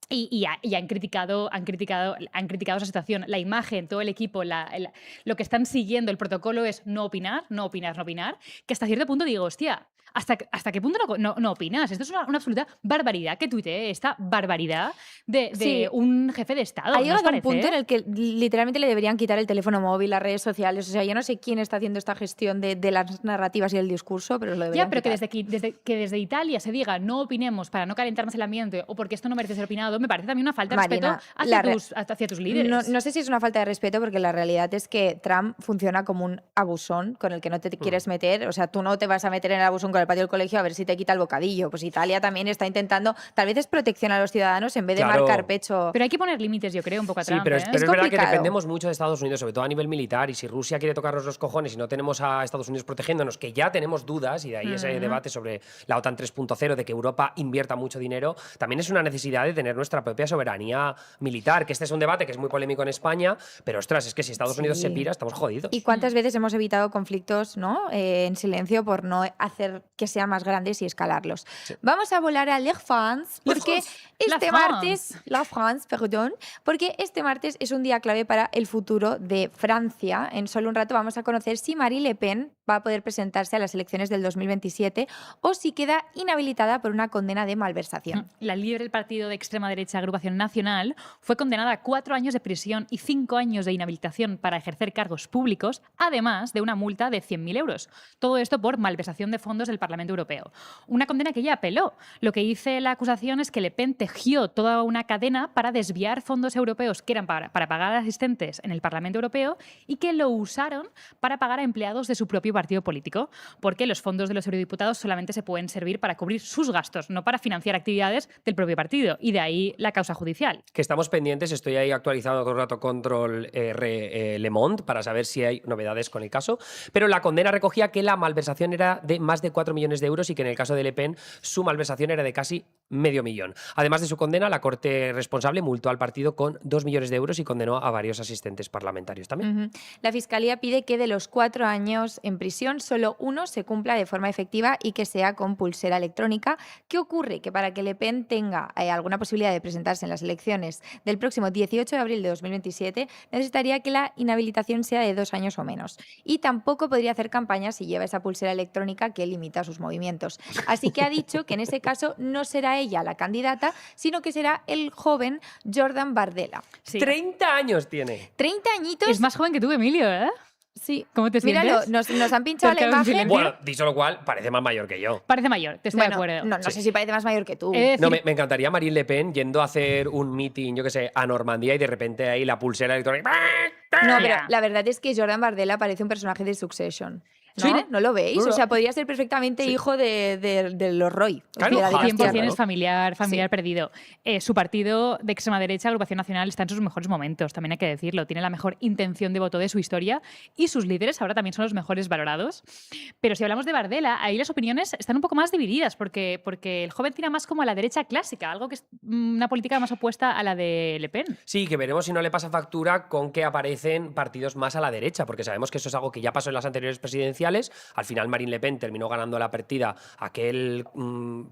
Y han criticado esa situación. La imagen, todo el equipo, lo que están siguiendo, el protocolo es no opinar, no opinar, no opinar, que hasta cierto punto digo, hostia, ¿hasta qué punto no opinas? Esto es una absoluta barbaridad que tuitee esta barbaridad de un jefe de Estado. Ha ¿no os llegado a un parece? punto en el que literalmente le deberían quitar el teléfono móvil, las redes sociales. O sea, yo no sé quién está haciendo esta gestión de las narrativas y el discurso, pero lo deberían Ya, pero quitar. que desde Italia se diga no opinemos para no calentarnos el ambiente o porque esto no merece ser opinado, me parece también una falta de Marina, respeto hacia tus líderes. No sé si es una falta de respeto, porque la realidad es que Trump funciona como un abusón con el que no te quieres meter. O sea, tú no te vas a meter en el abusón con el patio del colegio a ver si te quita el bocadillo. Pues Italia también está intentando, tal vez es protección a los ciudadanos en vez de Claro. marcar pecho. Pero hay que poner límites, yo creo, un poco a Sí, Trump. pero ¿eh? es verdad que complicado. dependemos mucho de Estados Unidos, sobre todo a nivel militar, y si Rusia quiere tocarnos los cojones y no tenemos a Estados Unidos protegiéndonos, que ya tenemos dudas, y de ahí ese debate sobre la OTAN 3.0, de que Europa invierta mucho dinero, también es una necesidad de tener nuestra propia soberanía militar, que este es un debate que es muy polémico en España, pero ostras, es que si Estados Unidos se pira, estamos jodidos. ¿Y cuántas veces hemos evitado conflictos, ¿no? En silencio por no hacer que sean más grandes y escalarlos? Vamos a volar a La France, porque este martes, La France, perdón, porque este martes es un día clave para el futuro de Francia. En solo un rato vamos a conocer si Marine Le Pen va a poder presentarse a las elecciones del 2027 o si queda inhabilitada por una condena de malversación. La líder del partido de extrema derecha Agrupación Nacional fue condenada a 4 años de prisión y 5 años de inhabilitación para ejercer cargos públicos, además de una multa de 100.000 euros. Todo esto por malversación de fondos del Parlamento Europeo. Una condena que ella apeló. Lo que dice la acusación es que Le Pen tejió toda una cadena para desviar fondos europeos que eran para pagar a asistentes en el Parlamento Europeo y que lo usaron para pagar a empleados de su propio partido político, porque los fondos de los eurodiputados solamente se pueden servir para cubrir sus gastos, no para financiar actividades del propio partido, y de ahí la causa judicial. Que estamos pendientes, estoy ahí actualizando todo el rato Control Le Monde para saber si hay novedades con el caso, pero la condena recogía que la malversación era de más de 4 millones de euros y que en el caso de Le Pen su malversación era de casi medio millón. Además de su condena, la Corte responsable multó al partido con 2 millones de euros y condenó a varios asistentes parlamentarios también. La Fiscalía pide que de los 4 años en prisión, solo uno se cumpla de forma efectiva y que sea con pulsera electrónica. ¿Qué ocurre? Que para que Le Pen tenga alguna posibilidad de presentarse en las elecciones del próximo 18 de abril de 2027, necesitaría que la inhabilitación sea de 2 años o menos. Y tampoco podría hacer campaña si lleva esa pulsera electrónica que limita sus movimientos. Así que ha dicho que en ese caso no será ella la candidata, sino que será el joven Jordan Bardella. Sí. 30 años tiene. 30 añitos. Es más joven que tú, Emilio, ¿eh? Sí. ¿Cómo te Míralo, sientes? nos han pinchado la Te acabo de imagen. silenciar. Bueno, dicho lo cual, parece más mayor que yo. Parece mayor, te estoy de acuerdo. No sé si parece más mayor que tú. He de decir- No, me encantaría Marine Le Pen yendo a hacer un meeting, yo qué sé, a Normandía y de repente ahí la pulsera electrónica. No, pero Ya. la verdad es que Jordan Bardella parece un personaje de Succession. ¿No? Sí. ¿No lo veis? No. O sea, podría ser perfectamente hijo de los Roy. Claro, de la ojalá. dinastía 100% Roy. es familiar Sí. perdido. Su partido de extrema derecha, Agrupación Nacional, está en sus mejores momentos, también hay que decirlo. Tiene la mejor intención de voto de su historia y sus líderes ahora también son los mejores valorados. Pero si hablamos de Bardella, ahí las opiniones están un poco más divididas porque el joven tira más como a la derecha clásica, algo que es una política más opuesta a la de Le Pen. Sí, que veremos si no le pasa factura con que aparecen partidos más a la derecha, porque sabemos que eso es algo que ya pasó en las anteriores presidenciales. Al final Marine Le Pen terminó ganando la partida a aquel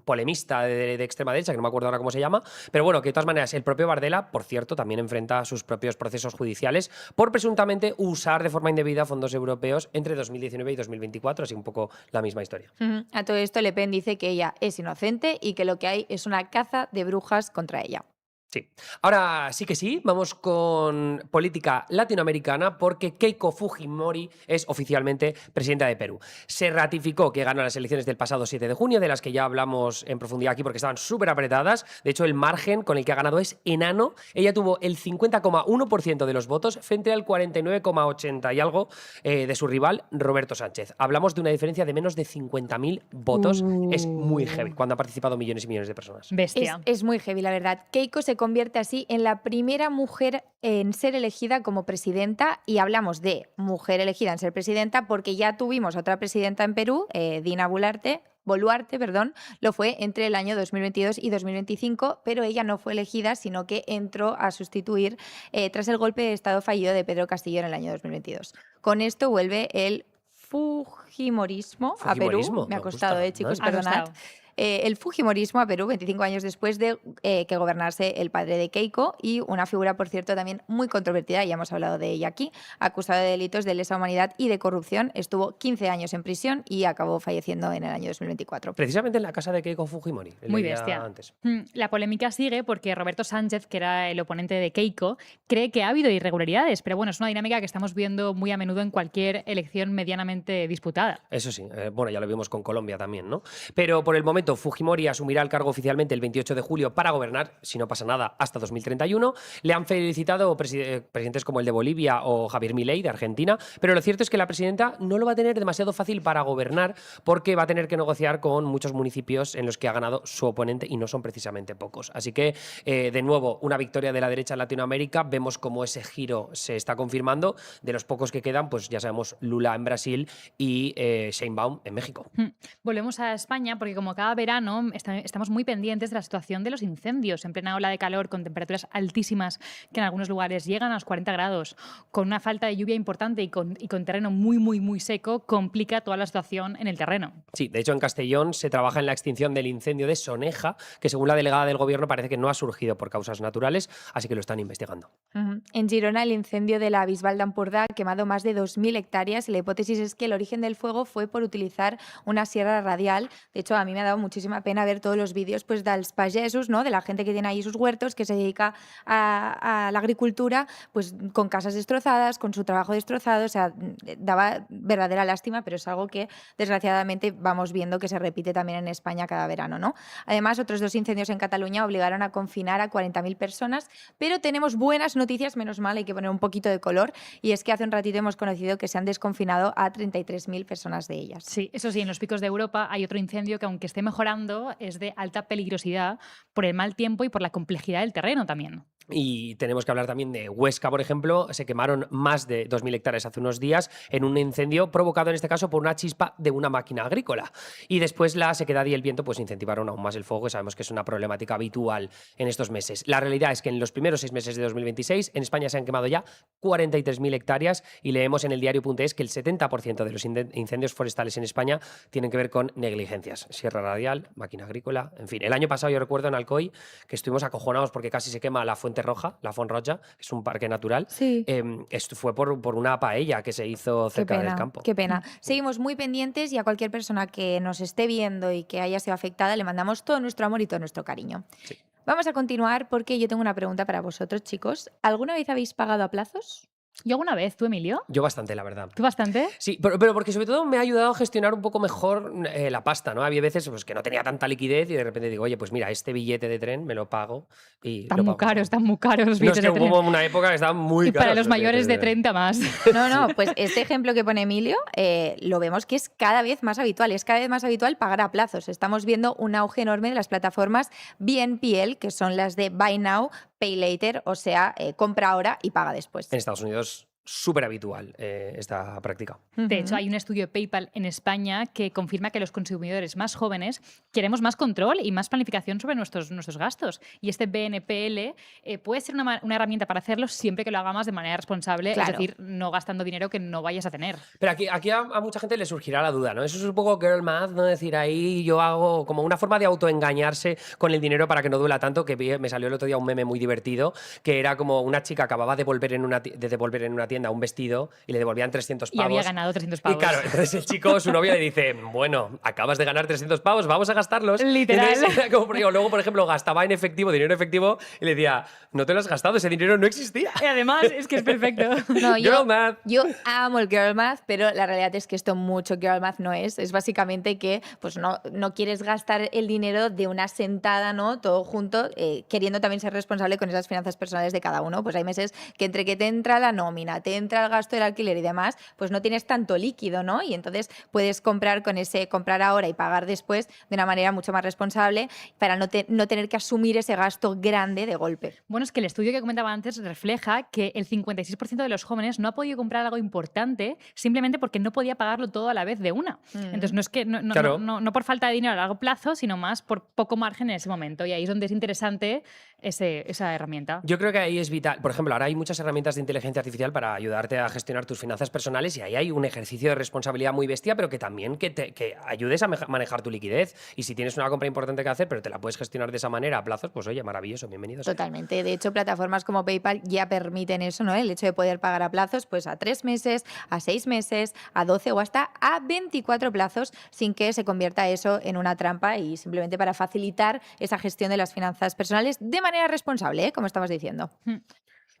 polemista de extrema derecha, que no me acuerdo ahora cómo se llama, pero bueno, que de todas maneras el propio Bardella, por cierto, también enfrenta sus propios procesos judiciales por presuntamente usar de forma indebida fondos europeos entre 2019 y 2024, así un poco la misma historia. A todo esto, Le Pen dice que ella es inocente y que lo que hay es una caza de brujas contra ella. Sí. Ahora sí que sí, vamos con política latinoamericana porque Keiko Fujimori es oficialmente presidenta de Perú. Se ratificó que ganó las elecciones del pasado 7 de junio, de las que ya hablamos en profundidad aquí porque estaban súper apretadas. De hecho, el margen con el que ha ganado es enano. Ella tuvo el 50,1% de los votos frente al 49,80 y algo de su rival, Roberto Sánchez. Hablamos de una diferencia de menos de 50.000 votos. Es muy heavy cuando han participado millones y millones de personas. Bestia. Es muy heavy, la verdad. Keiko se convierte así en la primera mujer en ser elegida como presidenta, y hablamos de mujer elegida en ser presidenta porque ya tuvimos otra presidenta en Perú, Dina Boluarte, Boluarte, perdón, lo fue entre el año 2022 y 2025, pero ella no fue elegida, sino que entró a sustituir tras el golpe de Estado fallido de Pedro Castillo en el año 2022. Con esto vuelve el fujimorismo a Perú. Fujimorismo, Me ha me costado, gusta. chicos, Nice. Ha perdonad. costado. El fujimorismo a Perú 25 años después de que gobernase el padre de Keiko, y una figura, por cierto, también muy controvertida, ya hemos hablado de ella aquí, acusada de delitos de lesa humanidad y de corrupción. Estuvo 15 años en prisión y acabó falleciendo en el año 2024. Precisamente en la casa de Keiko Fujimori. Muy leía bestia. Antes. La polémica sigue porque Roberto Sánchez, que era el oponente de Keiko, cree que ha habido irregularidades, pero bueno, es una dinámica que estamos viendo muy a menudo en cualquier elección medianamente disputada. Eso sí, bueno, ya lo vimos con Colombia también, ¿no? Pero por el momento Fujimori asumirá el cargo oficialmente el 28 de julio para gobernar, si no pasa nada, hasta 2031. Le han felicitado presidentes como el de Bolivia o Javier Milei de Argentina, pero lo cierto es que la presidenta no lo va a tener demasiado fácil para gobernar porque va a tener que negociar con muchos municipios en los que ha ganado su oponente y no son precisamente pocos. Así que, de nuevo, una victoria de la derecha en Latinoamérica. Vemos cómo ese giro se está confirmando. De los pocos que quedan, pues ya sabemos, Lula en Brasil y Sheinbaum en México. Volvemos a España porque como cada verano estamos muy pendientes de la situación de los incendios en plena ola de calor con temperaturas altísimas que en algunos lugares llegan a los 40 grados, con una falta de lluvia importante y con terreno muy, muy, muy seco, complica toda la situación en el terreno. Sí, de hecho en Castellón se trabaja en la extinción del incendio de Soneja, que según la delegada del gobierno parece que no ha surgido por causas naturales, así que lo están investigando. En Girona, el incendio de la Bisbal d'Empordà ha quemado más de 2.000 hectáreas y la hipótesis es que el origen del fuego fue por utilizar una sierra radial. De hecho, a mí me ha dado muchísima pena ver todos los vídeos pues, dels pagesos, ¿no? De la gente que tiene ahí sus huertos, que se dedica a la agricultura, pues con casas destrozadas, con su trabajo destrozado. O sea, daba verdadera lástima, pero es algo que desgraciadamente vamos viendo que se repite también en España cada verano, ¿no? Además, otros 2 incendios en Cataluña obligaron a confinar a 40.000 personas, pero tenemos buenas noticias, menos mal, hay que poner un poquito de color, y es que hace un ratito hemos conocido que se han desconfinado a 33.000 personas de ellas. Sí, eso sí, en los picos de Europa hay otro incendio que, aunque esté mejorando, es de alta peligrosidad por el mal tiempo y por la complejidad del terreno también. Y tenemos que hablar también de Huesca, por ejemplo. Se quemaron más de 2.000 hectáreas hace unos días en un incendio provocado en este caso por una chispa de una máquina agrícola. Y después la sequedad y el viento pues incentivaron aún más el fuego, y sabemos que es una problemática habitual en estos meses. La realidad es que en los primeros 6 meses de 2026 en España se han quemado ya 43.000 hectáreas y leemos en el diario.es que el 70% de los incendios forestales en España tienen que ver con negligencias. Sierra radial, máquina agrícola, en fin. El año pasado yo recuerdo en Alcoy que estuvimos acojonados porque casi se quema la Fuente Roja, la Font Roja, que es un parque natural. Sí. Esto fue por una paella que se hizo cerca del campo. Qué pena. Seguimos muy pendientes y a cualquier persona que nos esté viendo y que haya sido afectada le mandamos todo nuestro amor y todo nuestro cariño. Sí. Vamos a continuar porque yo tengo una pregunta para vosotros, chicos. ¿Alguna vez habéis pagado a plazos? Yo alguna vez, ¿tú, Emilio? Yo bastante, la verdad. ¿Tú bastante? Sí, pero porque sobre todo me ha ayudado a gestionar un poco mejor la pasta, ¿no? Había veces pues, que no tenía tanta liquidez y de repente digo, oye, pues mira, este billete de tren me lo pago y Están lo muy pago. caros los No, es billetes que de tren. hubo una época que estaban muy Y caros. para los mayores de billetes 30 más. No, pues este ejemplo que pone Emilio lo vemos que es cada vez más habitual. Es cada vez más habitual pagar a plazos. Estamos viendo un auge enorme de las plataformas BNPL, que son las de Buy Now, Pay Later, o sea, compra ahora y paga después. En Estados Unidos súper habitual esta práctica. De hecho, hay un estudio de PayPal en España que confirma que los consumidores más jóvenes queremos más control y más planificación sobre nuestros gastos. Y este BNPL puede ser una herramienta para hacerlo siempre que lo hagamos de manera responsable, Claro. es decir, no gastando dinero que no vayas a tener. Pero aquí a mucha gente le surgirá la duda, ¿no? Eso es un poco girl math, ¿no? Decir, ahí yo hago como una forma de autoengañarse con el dinero para que no duela tanto, que me salió el otro día un meme muy divertido, que era como una chica acababa de devolver en una tienda un vestido y le devolvían 300 pavos. Y había ganado 300 pavos. Y claro, entonces el chico, su novia le dice, bueno, acabas de ganar 300 pavos, vamos a gastarlos. Literal. Entonces, era como, luego, por ejemplo, gastaba en efectivo, dinero en efectivo, y le decía, no te lo has gastado, ese dinero no existía. Y además, es que es perfecto. No, Girl math. yo amo el girl math, pero la realidad es que esto mucho girl math no es. Es básicamente que pues no quieres gastar el dinero de una sentada, ¿no? Todo junto, queriendo también ser responsable con esas finanzas personales de cada uno. Pues hay meses que entre que te entra la nómina, te entra el gasto del alquiler y demás, pues no tienes tanto líquido, ¿no? Y entonces puedes comprar ahora y pagar después de una manera mucho más responsable para no tener que asumir ese gasto grande de golpe. Bueno, es que el estudio que comentaba antes refleja que el 56% de los jóvenes no ha podido comprar algo importante simplemente porque no podía pagarlo todo a la vez de una. Entonces no es que Claro. no por falta de dinero a largo plazo, sino más por poco margen en ese momento. Y ahí es donde es interesante esa herramienta. Yo creo que ahí es vital. Por ejemplo, ahora hay muchas herramientas de inteligencia artificial para ayudarte a gestionar tus finanzas personales y ahí hay un ejercicio de responsabilidad muy bestia, pero que también que ayudes a manejar tu liquidez. Y si tienes una compra importante que hacer, pero te la puedes gestionar de esa manera a plazos, pues oye, maravilloso, bienvenidos. Totalmente. De hecho, plataformas como PayPal ya permiten eso, ¿no? El hecho de poder pagar a plazos, pues a 3 meses, a 6 meses, a 12 o hasta a 24 plazos, sin que se convierta eso en una trampa y simplemente para facilitar esa gestión de las finanzas personales de manera responsable, como estabas diciendo.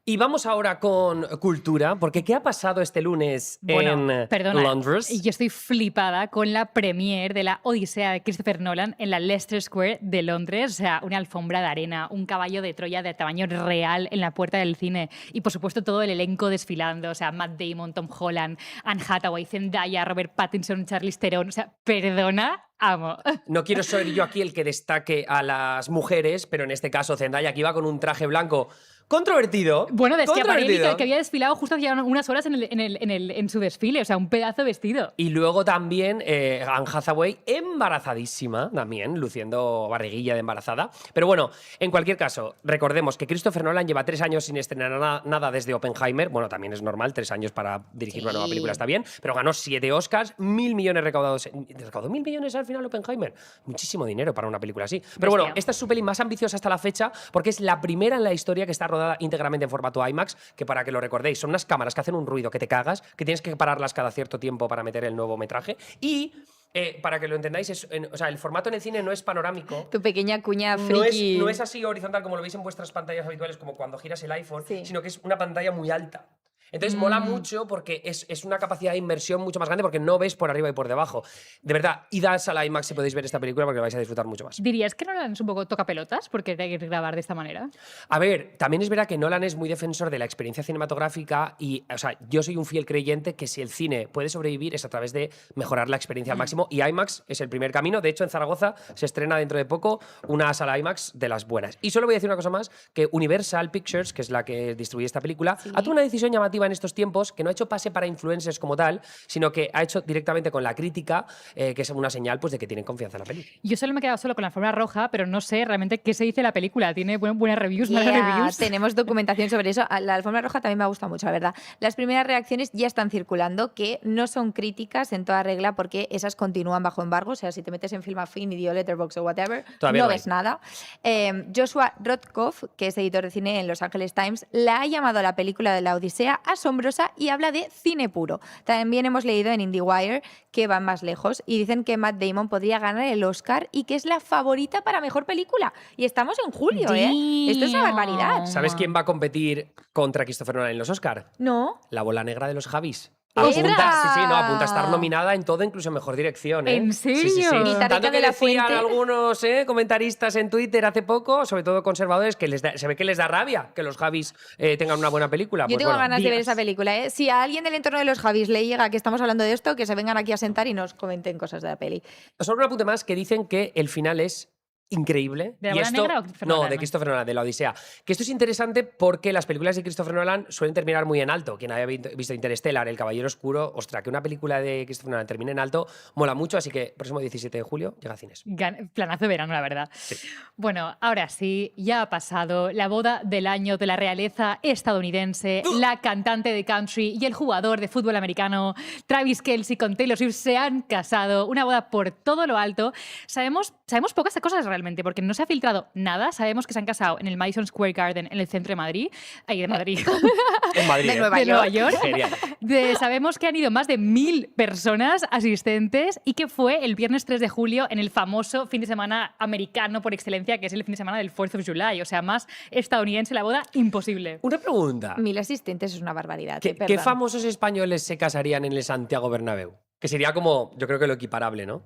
Y vamos ahora con cultura, porque ¿qué ha pasado este lunes en perdona, Londres? yo estoy flipada con la premiere de la Odisea de Christopher Nolan en la Leicester Square de Londres. O sea, una alfombra de arena, un caballo de Troya de tamaño real en la puerta del cine y, por supuesto, todo el elenco desfilando. O sea, Matt Damon, Tom Holland, Anne Hathaway, Zendaya, Robert Pattinson, Charlize Theron. O sea, perdona, amo. No quiero ser yo aquí el que destaque a las mujeres, pero en este caso Zendaya, que iba con un traje blanco controvertido. Bueno, es que controvertido. que había desfilado justo hacía unas horas en su desfile. O sea, un pedazo de vestido. Y luego también Anne Hathaway embarazadísima, también, luciendo barriguilla de embarazada. Pero bueno, en cualquier caso, recordemos que Christopher Nolan lleva 3 años sin estrenar nada desde Oppenheimer. Bueno, también es normal, 3 años para dirigir una nueva película está bien, pero ganó 7 Oscars, 1.000 millones recaudados. ¿Recaudó 1.000 millones al final Oppenheimer? Muchísimo dinero para una película así. Pero bueno, esta es su peli más ambiciosa hasta la fecha porque es la primera en la historia que está rodada íntegramente en formato IMAX, que para que lo recordéis, son unas cámaras que hacen un ruido que te cagas, que tienes que pararlas cada cierto tiempo para meter el nuevo metraje y... para que lo entendáis, o sea, el formato en el cine no es panorámico. Tu pequeña cuña friki. No es así horizontal como lo veis en vuestras pantallas habituales, como cuando giras el iPhone, Sí. sino que es una pantalla muy alta. Entonces mola mucho porque es una capacidad de inmersión mucho más grande porque no ves por arriba y por debajo. De verdad, id a la IMAX si podéis ver esta película porque la vais a disfrutar mucho más. ¿Dirías que Nolan es un poco tocapelotas porque hay que grabar de esta manera? A ver, también es verdad que Nolan es muy defensor de la experiencia cinematográfica y, o sea, yo soy un fiel creyente que si el cine puede sobrevivir es a través de mejorar la experiencia al máximo y IMAX es el primer camino. De hecho, en Zaragoza se estrena dentro de poco una sala IMAX de las buenas. Y solo voy a decir una cosa más, que Universal Pictures, que es la que distribuye esta película, ha tomado una decisión llamativa en estos tiempos que no ha hecho pase para influencers como tal, sino que ha hecho directamente con la crítica, que es una señal pues, de que tienen confianza en la peli. Yo solo me he quedado solo con la alfombra roja, pero no sé realmente qué se dice la película. ¿Tiene buenas reviews, malas reviews? Tenemos documentación sobre eso. La alfombra roja también me ha gustado mucho, la verdad. Las primeras reacciones ya están circulando, que no son críticas en toda regla porque esas continúan bajo embargo. O sea, si te metes en Film Affinity o Letterboxd o whatever, Todavía no no hay. ves nada. Joshua Rodkoff, que es editor de cine en Los Angeles Times, la ha llamado a la película de la Odisea asombrosa y habla de cine puro. También hemos leído en IndieWire que van más lejos y dicen que Matt Damon podría ganar el Oscar y que es la favorita para mejor película. Y estamos en julio, ¿eh? Esto es una barbaridad. ¿Sabes quién va a competir contra Christopher Nolan en los Oscar? ¿No? La bola negra de los Javis. ¡Eva! Apunta a estar nominada en todo, incluso en mejor dirección. ¿eh? ¿En serio? Sí, sí, sí. Guitarrica Tanto que de la decían Fuente. algunos comentaristas en Twitter hace poco, sobre todo conservadores, que se ve que les da rabia que los Javis tengan una buena película. Yo Pues tengo bueno, ganas de ver días. esa película, ¿eh? Si a alguien del entorno de los Javis le llega que estamos hablando de esto, que se vengan aquí a sentar y nos comenten cosas de la peli. Solo un apunte más que dicen que el final es increíble. ¿De la Y bola esto, negra o Christopher no, Nolan? de Christopher Nolan, de la Odisea. Que esto es interesante porque las películas de Christopher Nolan suelen terminar muy en alto. Quien haya visto Interstellar, El Caballero Oscuro, ostras, que una película de Christopher Nolan termine en alto mola mucho, así que próximo 17 de julio llega a cines. Planazo de verano, la verdad. Bueno, ahora sí, ya ha pasado la boda del año de la realeza estadounidense, la cantante de country y el jugador de fútbol americano Travis Kelce con Taylor Swift se han casado. Una boda por todo lo alto. Sabemos pocas cosas realmente, porque no se ha filtrado nada. Sabemos que se han casado en el Madison Square Garden, en el centro de Madrid. Ahí de Madrid. En Madrid. De Nueva de Nueva York. Genial. Sabemos que han ido más de 1.000 personas asistentes y que fue el viernes 3 de julio en el famoso fin de semana americano por excelencia, que es el fin de semana del 4th of July. O sea, más estadounidense la boda, imposible. Una pregunta. 1000 asistentes es una barbaridad. ¿Qué perdón. famosos españoles se casarían en el Santiago Bernabéu? Que sería como, yo creo que lo equiparable, ¿no?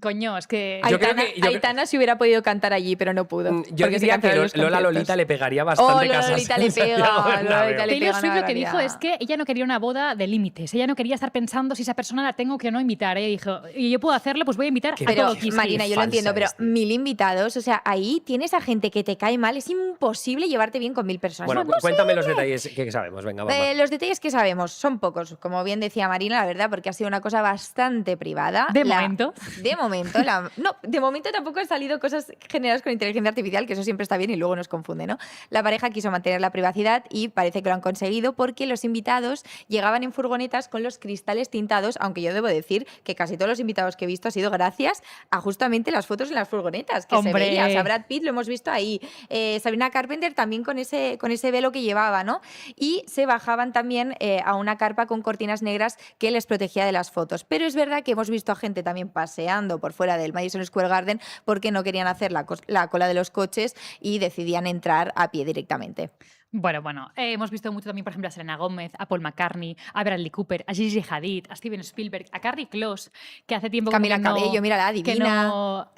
Coño, es que... Yo creo Aitana, que- yo creo- Aitana se hubiera podido cantar allí, pero no pudo. Yo porque se diría que cancelaron los Lola conciertos. Lolita le pegaría bastante Lola casarse Lolita en le el Santiago pega, Lola Bernabéu. Lolita le Taylor pega Swift una lo que dijo barbaridad. es que ella no quería una boda de límites. Ella no quería estar pensando si esa persona la tengo que no invitar. Ella dijo, y yo puedo hacerlo, pues voy a invitar Qué a Pero, todo Kiss Marina, Kiss. yo lo falsa entiendo, pero es, tío. 1000 invitados, o sea, ahí tienes a gente que te cae mal, es imposible llevarte bien con 1000 personas. Bueno, Es imposible. cuéntame los detalles que sabemos. Venga, vamos. Los detalles que sabemos son pocos, como bien decía Marina, la verdad, porque ha sido una cosa bastante privada. De momento. De momento. No, de momento tampoco han salido cosas generadas con inteligencia artificial, que eso siempre está bien y luego nos confunde, ¿no? La pareja quiso mantener la privacidad y parece que lo han conseguido porque los invitados llegaban en furgonetas con los cristales tintados, aunque yo debo decir que casi todos los invitados que he visto ha sido gracias a justamente las fotos en las furgonetas, que ¡Hombre! se veía. O sea, Brad Pitt lo hemos visto ahí. Sabrina Carpenter también con ese velo que llevaba, ¿no? Y se bajaban también a una carpa con cortinas negras que les protegía de las fotos. Pero es verdad que hemos visto a gente también paseando por fuera del Madison Square Garden porque no querían hacer la cola de los coches y decidían entrar a pie directamente. Bueno, hemos visto mucho también, por ejemplo, a Selena Gómez, a Paul McCartney, a Bradley Cooper, a Gigi Hadid, a Steven Spielberg, a Carrie Close, que hace tiempo Camila que no, Cabello, mírala, que divina.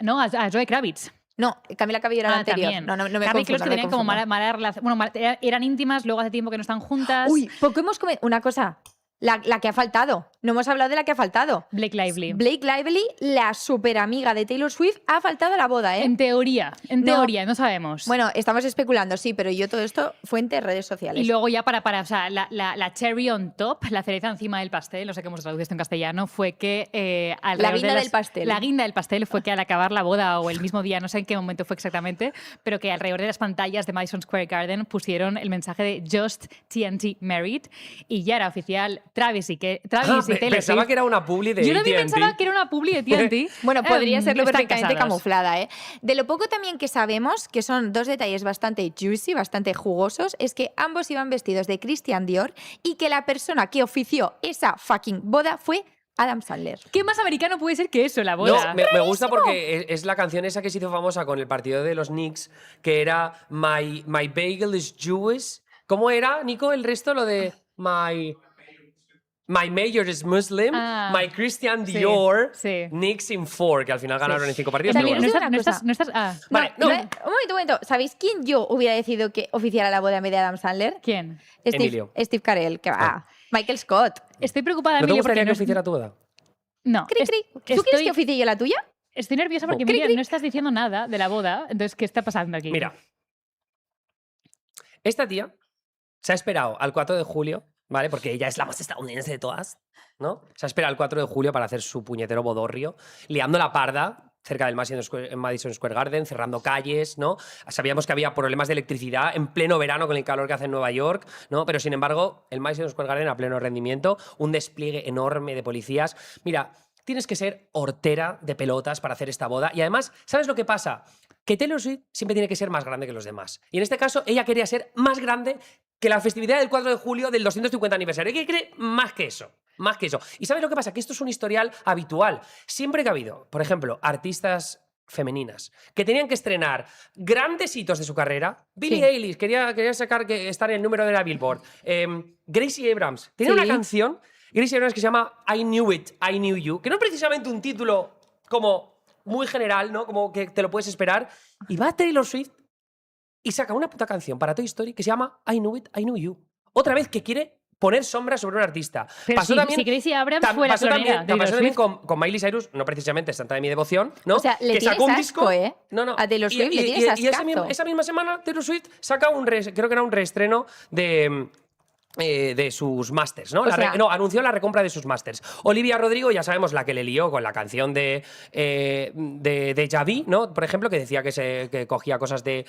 no, a Zoe Kravitz. No, Camila Cabello era la anterior. También. No me Carrie Close, confunda, que me tenían como confunda. mala relación. Bueno, eran íntimas, luego hace tiempo que no están juntas. Uy, poco hemos comentado. Una cosa, la que ha faltado. No hemos hablado de la que ha faltado. Blake Lively. Blake Lively, la super amiga de Taylor Swift, ha faltado a la boda, ¿eh? En teoría, no sabemos. Bueno, estamos especulando, sí, pero yo todo esto fuente de redes sociales. Y luego ya o sea, la cherry on top, la cereza encima del pastel, no sé cómo se traduce esto en castellano, fue que alrededor guinda de del pastel. La guinda del pastel fue que al acabar la boda o el mismo día, no sé en qué momento fue exactamente, pero que alrededor de las pantallas de Madison Square Garden pusieron el mensaje de Just TNT Married y ya era oficial Travis y Taylor Pensaba Swift. que era una publi de Yo también AT&T. pensaba que era una publi de TNT. Bueno, podría serlo están perfectamente casados. camuflada, ¿eh? De lo poco también que sabemos, que son dos detalles bastante juicy, bastante jugosos, es que ambos iban vestidos de Christian Dior y que la persona que ofició esa fucking boda fue Adam Sandler. ¿Qué más americano puede ser que eso, la boda? No, me gusta porque es la canción esa que se hizo famosa con el partido de los Knicks, que era My Bagel is Jewish. ¿Cómo era, Nico, el resto? Lo de My Mayor is Muslim, Ah, My Christian sí, Dior, sí. Knicks in 4, que al final ganaron en 5 partidos. También, pero no bueno. estás, no estás, ah, Vale, No, no. un momento. ¿Sabéis quién yo hubiera decidido que oficiara la boda en vez de Adam Sandler? ¿quién? Emilio. Steve Carell, que va. Michael Scott. Estoy preocupada, ¿No te Emilio, gustaría porque que oficiara tu boda? No, Cri, cri. ¿Tú quieres estoy- que oficie yo la tuya? Estoy nerviosa porque, Cri, Emilia, cri. no estás diciendo nada de la boda. Entonces, ¿qué está pasando aquí? Mira, esta tía se ha esperado al 4 de julio, ¿vale? Porque ella es la más estadounidense de todas, ¿no? Se ha esperado al 4 de julio para hacer su puñetero bodorrio, liando la parda cerca del Madison Square Garden, cerrando calles, ¿no? Sabíamos que había problemas de electricidad en pleno verano con el calor que hace en Nueva York, ¿no? Pero sin embargo, el Madison Square Garden a pleno rendimiento, un despliegue enorme de policías. Mira, tienes que ser hortera de pelotas para hacer esta boda. Y además, ¿sabes lo que pasa? Que Taylor Swift siempre tiene que ser más grande que los demás. Y en este caso, ella quería ser más grande que la festividad del 4 de julio del 250 aniversario. Ella quiere más que eso. Más que eso. ¿Y sabes lo que pasa? Que esto es un historial habitual. Siempre que ha habido, por ejemplo, artistas femeninas que tenían que estrenar grandes hitos de su carrera. Billie Sí. Eilish quería estar en el número de la Billboard. Gracie Abrams tenía Sí. una canción, Gracie Abrams, que se llama I Knew It, I Knew You, que no es precisamente un título como muy general, ¿no? Como que te lo puedes esperar. Y va Taylor Swift y saca una puta canción para Toy Story que se llama I Knew It, I Knew You. Otra vez que quiere poner sombra sobre un artista. Pero si Gracie Abrams fue la pasó también, pionera de Taylor pasó también Swift. con Miley Cyrus, no precisamente santa de mi devoción, ¿no? O sea, le que tienes sacó un asco, disco, ¿eh? No. A Taylor Swift le tienes y esa, ascazo. esa misma semana Taylor Swift saca creo que era un reestreno de sus masters, ¿no? O sea- Anunció la recompra de sus masters. Olivia Rodrigo, ya sabemos la que le lió con la canción de Javi, ¿no? Por ejemplo, que decía que cogía cosas de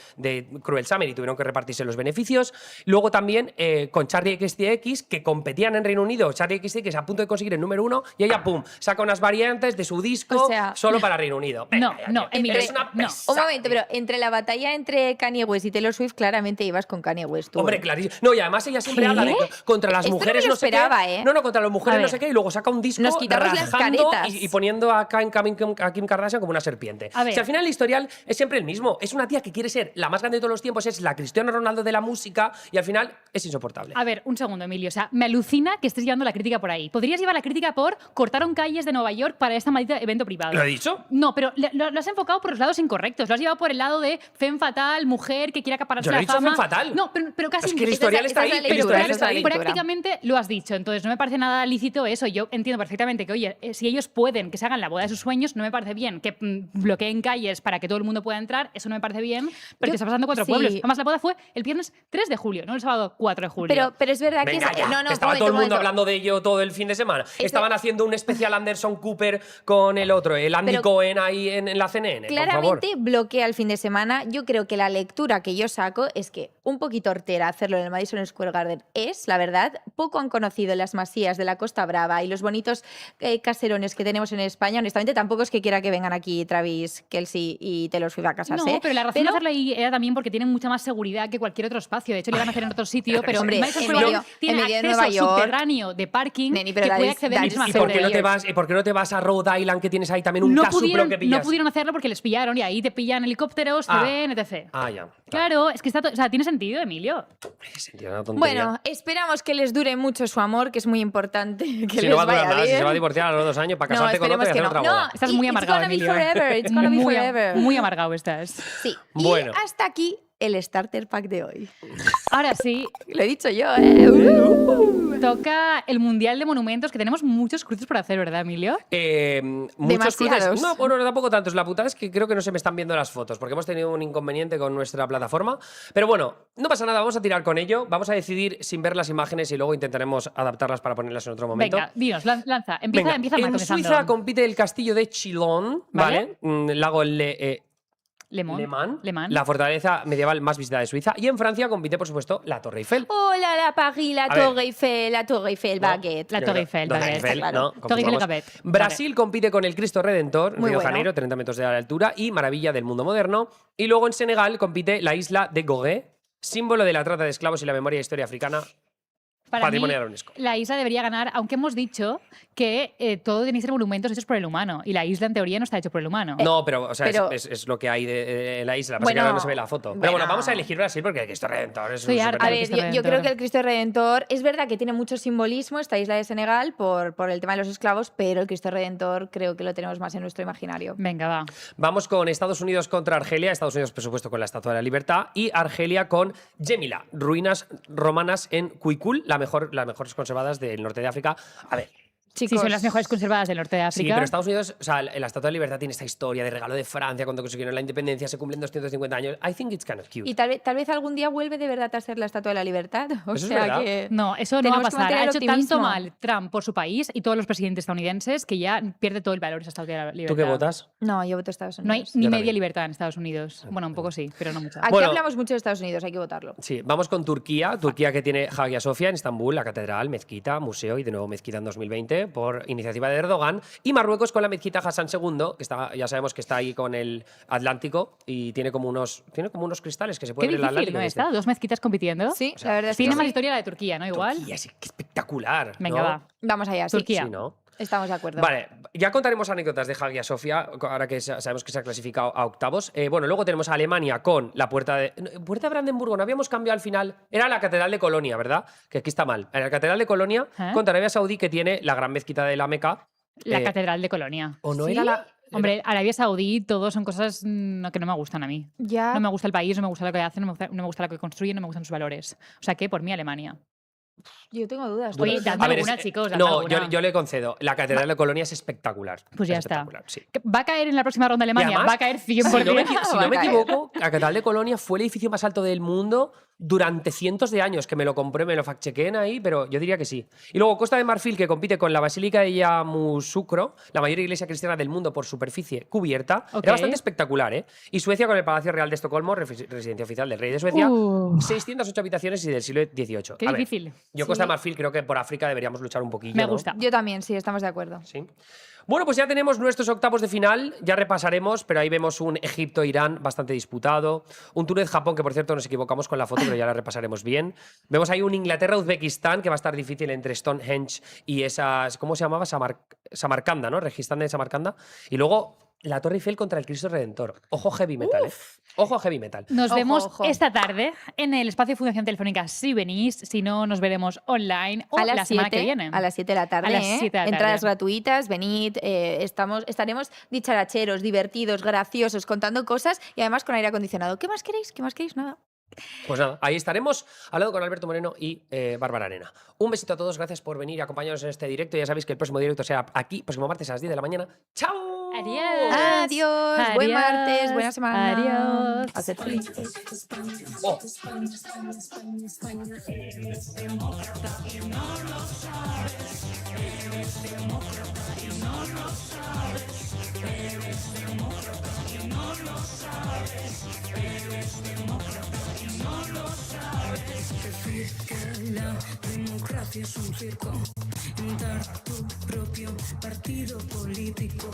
Cruel Summer y tuvieron que repartirse los beneficios. Luego también con Charli XCX, que competían en Reino Unido. Charli XCX a punto de conseguir el número 1 y ella, pum, saca unas variantes de su disco O sea- solo para Reino Unido. No, Venga, Emilio, eres una no. pesada. Un momento, pero entre la batalla entre Kanye West y Taylor Swift, claramente ibas con Kanye West. Tú, Hombre, ¿eh? clarísimo. No, y además ella siempre ¿Qué? habla contra las Esto no me mujeres lo no sé esperaba, qué. ¿eh? No, contra las mujeres A no ver. sé qué, y luego saca un disco Nos quitamos las rajando caretas. y poniendo a Kim Kardashian como una serpiente. A ver. Si al final el historial es siempre el mismo. Es una tía que quiere ser la más grande de todos los tiempos, es la Cristiano Ronaldo de la música y al final es insoportable. A ver, un segundo, Emilio. O sea, me alucina que estés llevando la crítica por ahí. Podrías llevar la crítica por cortaron calles de Nueva York para este maldito evento privado. ¿Lo he dicho? No, pero lo has enfocado por los lados incorrectos. Lo has llevado por el lado de femme fatal, mujer que quiere acapararse Yo no la he dicho fama. femme fatal. No, pero casi. Es que el historial está ahí. esa es la El lectura, historial esa es está la ahí. lectura. Prácticamente lo has dicho, entonces no me parece nada lícito eso. Yo entiendo perfectamente que, oye, si ellos pueden que se hagan la boda de sus sueños, no me parece bien que bloqueen calles para que todo el mundo pueda entrar, eso no me parece bien, porque Yo- está pasando 4 sí. pueblos. Además, la boda fue el viernes 3 de julio, no el sábado 4 de julio. Pero es verdad que... Venga, ya, no, que estaba momento, todo el mundo momento. hablando de ello todo el fin de semana. Este- Estaban haciendo un especial Anderson Cooper con el otro, el Andy Pero- Cohen ahí en la CNN. por favor. Claramente bloquea el fin de semana. Yo creo que la lectura que yo saco es que un poquito hortera hacerlo en el Madison Square Garden es, la verdad, poco han conocido las masías de la Costa Brava y los bonitos caserones que tenemos en España. Honestamente, tampoco es que quiera que vengan aquí Travis Kelce y Taylor Swift a casarse. No, pero la razón de hacerlo ahí era también porque tienen mucha más seguridad que cualquier otro espacio. De hecho, le van a hacer en otro sitio, pero Hombre, Madison en Square medio- Garden tiene en medio de acceso Nueva York. subterráneo de parking Neni, pero que that puede is- acceder that muchísima is ¿Y por qué gente. no te vas, y por qué no te vas a Rhode Island, que tienes ahí también un casuplo que pillas? no pudieron hacerlo porque les pillaron y ahí te pillan helicópteros, te Ah. ven, etc. Ah, ya. Claro, es que está o sea, tiene sentido, Emilio. Sentido, una tontería. Bueno, esperamos que les dure mucho su amor, que es muy importante. Que Si les no va a durar vaya nada, si bien. se va a divorciar a los 2 años para casarte con otro y esperemos hacer que no. otra No, boda. Estás muy amargado, It's gonna Emilio. be forever, it's gonna be Muy, forever. muy amargado estás. Sí. Bueno. Y hasta aquí el starter pack de hoy. Ahora sí, Lo he dicho yo, toca el Mundial de Monumentos, que tenemos muchos cruces por hacer, ¿verdad, Emilio? Muchos cruces. Demasiados. No, bueno, tampoco tantos. La putada es que creo que no se me están viendo las fotos porque hemos tenido un inconveniente con nuestra plataforma. Pero bueno, no pasa nada, vamos a tirar con ello. Vamos a decidir sin ver las imágenes y luego intentaremos adaptarlas para ponerlas en otro momento. Venga, dinos, lanza. Empieza, Venga, empieza en comenzando. Suiza compite el castillo de Chillón, ¿vale? Lago Le Mans, Le Mans. la fortaleza medieval más visitada de Suiza. Y en Francia compite, por supuesto, la Torre Eiffel. Hola, la Paris, la A ver. Torre Eiffel, No. baguette. La Torre Eiffel, Torre baguette. Eiffel, claro. ¿no? Torre Eiffel, Confirmamos. baguette. Brasil compite con el Cristo Redentor, Muy Río de bueno. Janeiro, 30 metros de altura y maravilla del mundo moderno. Y luego en Senegal compite la isla de Gorée, símbolo de la trata de esclavos y la memoria e historia africana. Para mí, Patrimonio de la UNESCO. la isla debería ganar, aunque hemos dicho que todo tiene que ser monumentos hechos por el humano. Y la isla, en teoría, no está hecho por el humano. No, pero, o sea, pero- es lo que hay de la isla. Pasa que Bueno, ahora no se ve la foto. Pero bueno, bueno. vamos a elegir Brasil porque el Cristo Redentor es Estoy un harta. súper- A el ver, Cristo yo Redentor. creo que el Cristo Redentor es verdad que tiene mucho simbolismo esta isla de Senegal por el tema de los esclavos, pero el Cristo Redentor creo que lo tenemos más en nuestro imaginario. Venga, va. Vamos con Estados Unidos contra Argelia. Estados Unidos, por supuesto, con la Estatua de la Libertad. Y Argelia con Gemila, ruinas romanas en Cuicul, las mejores conservadas del norte de África. A ver. Sí, son las mejores conservadas del norte de Sí, África. pero Estados Unidos, o sea, la Estatua de la Libertad tiene esta historia de regalo de Francia cuando consiguieron la independencia, se cumplen 250 años. I think it's kind of cute. Y tal vez algún día vuelve de verdad a ser la Estatua de la Libertad. O Eso es sea verdad. que... No, eso no va a Tenemos que pasar. mantener Ha el hecho optimismo. tanto mal Trump por su país y todos los presidentes estadounidenses que ya pierde todo el valor esa estatua de la libertad. ¿Tú qué votas? No, yo voto Estados No hay Unidos. ni Yo media también. libertad en Estados Unidos. Bueno, un poco sí, pero no mucha. Aquí Bueno. hablamos mucho de Estados Unidos, hay que votarlo. Sí, vamos con Turquía. Turquía que tiene Hagia Sofia en Estambul, la catedral, mezquita, museo y de nuevo mezquita en 2020 por iniciativa de Erdogan. Y Marruecos con la mezquita Hassan II, que está, ya sabemos que está ahí con el Atlántico y tiene como unos cristales que se Qué pueden ver en el difícil, Atlántico. ¿no? desde- Está, dos mezquitas compitiendo. Sí, la verdad es que Tiene más sí. historia la de Turquía, ¿no? Igual. Turquía es espectacular. Venga, ¿no? va. Vamos allá, sí. Turquía. Sí, ¿no? Estamos de acuerdo. Vale, ya contaremos anécdotas de Hagia Sofia, ahora que sabemos que se ha clasificado a octavos. Bueno, luego tenemos a Alemania con la Puerta de Brandenburgo, no habíamos cambiado al final. Era la Catedral de Colonia, ¿verdad? Que aquí está mal. La Catedral de Colonia ¿Eh? contra Arabia Saudí, que tiene la gran mezquita de la Meca. La Catedral de Colonia. ¿O no ¿Sí? era la...? Hombre, Arabia Saudí, todo son cosas que no me gustan a mí. Ya. No me gusta el país, no me gusta lo que hacen, no me gusta lo que construyen, no me gustan sus valores. O sea que, por mí, Alemania. Yo tengo dudas. Oye, ¿tú? dadme A ver, alguna, es- chicos, dadme No, alguna. yo le concedo. La Catedral de Colonia es espectacular. Pues ya Es está. espectacular, sí. Va a caer en la próxima ronda Alemania, además, va a caer 100%. Si no me, si Va no a me caer. equivoco, la Catedral de Colonia fue el edificio más alto del mundo durante cientos de años, que me lo compré, me lo fact-chequeen ahí, pero yo diría que sí. Y luego Costa de Marfil, que compite con la Basílica de Yamoussoukro, la mayor iglesia cristiana del mundo por superficie cubierta. Ok. Era bastante espectacular, ¿eh? Y Suecia con el Palacio Real de Estocolmo, residencia oficial del rey de Suecia. 608 habitaciones y del siglo XVIII. Qué A ver, difícil. yo Costa de Marfil creo que por África deberíamos luchar un poquillo. Me ¿no? gusta. Yo también, sí, estamos de acuerdo. Sí. Bueno, pues ya tenemos nuestros octavos de final, ya repasaremos, pero ahí vemos un Egipto-Irán bastante disputado, un Túnez-Japón, que por cierto nos equivocamos con la foto, pero ya la repasaremos bien. Vemos ahí un Inglaterra-Uzbekistán, que va a estar difícil entre Stonehenge y esas, ¿cómo se llamaba? Samarcanda, ¿no? Registán de Samarcanda. Y luego la Torre Eiffel contra el Cristo Redentor. Ojo heavy metal, ¿eh? Ojo heavy metal. Nos Ojo, vemos ojo. esta tarde en el espacio Fundación Telefónica si venís, si no nos veremos online o A las la semana 7, que viene. a las 7 de la tarde. A las 7 de la tarde. Entradas gratuitas, venid, estaremos dicharacheros, divertidos, graciosos, contando cosas y además con aire acondicionado. ¿Qué más queréis? ¿Qué más queréis? Nada. Pues nada, ahí estaremos hablando con Alberto Moreno y Bárbara Arena. Un besito a todos, gracias por venir y acompañarnos en este directo. Ya sabéis que el próximo directo será aquí, próximo martes a las 10 de la mañana. ¡Chao! Adiós. Adiós. Buen martes, buena semana. Adiós. Haced feliz. Oh. La democracia es un circo, inventar tu propio partido político.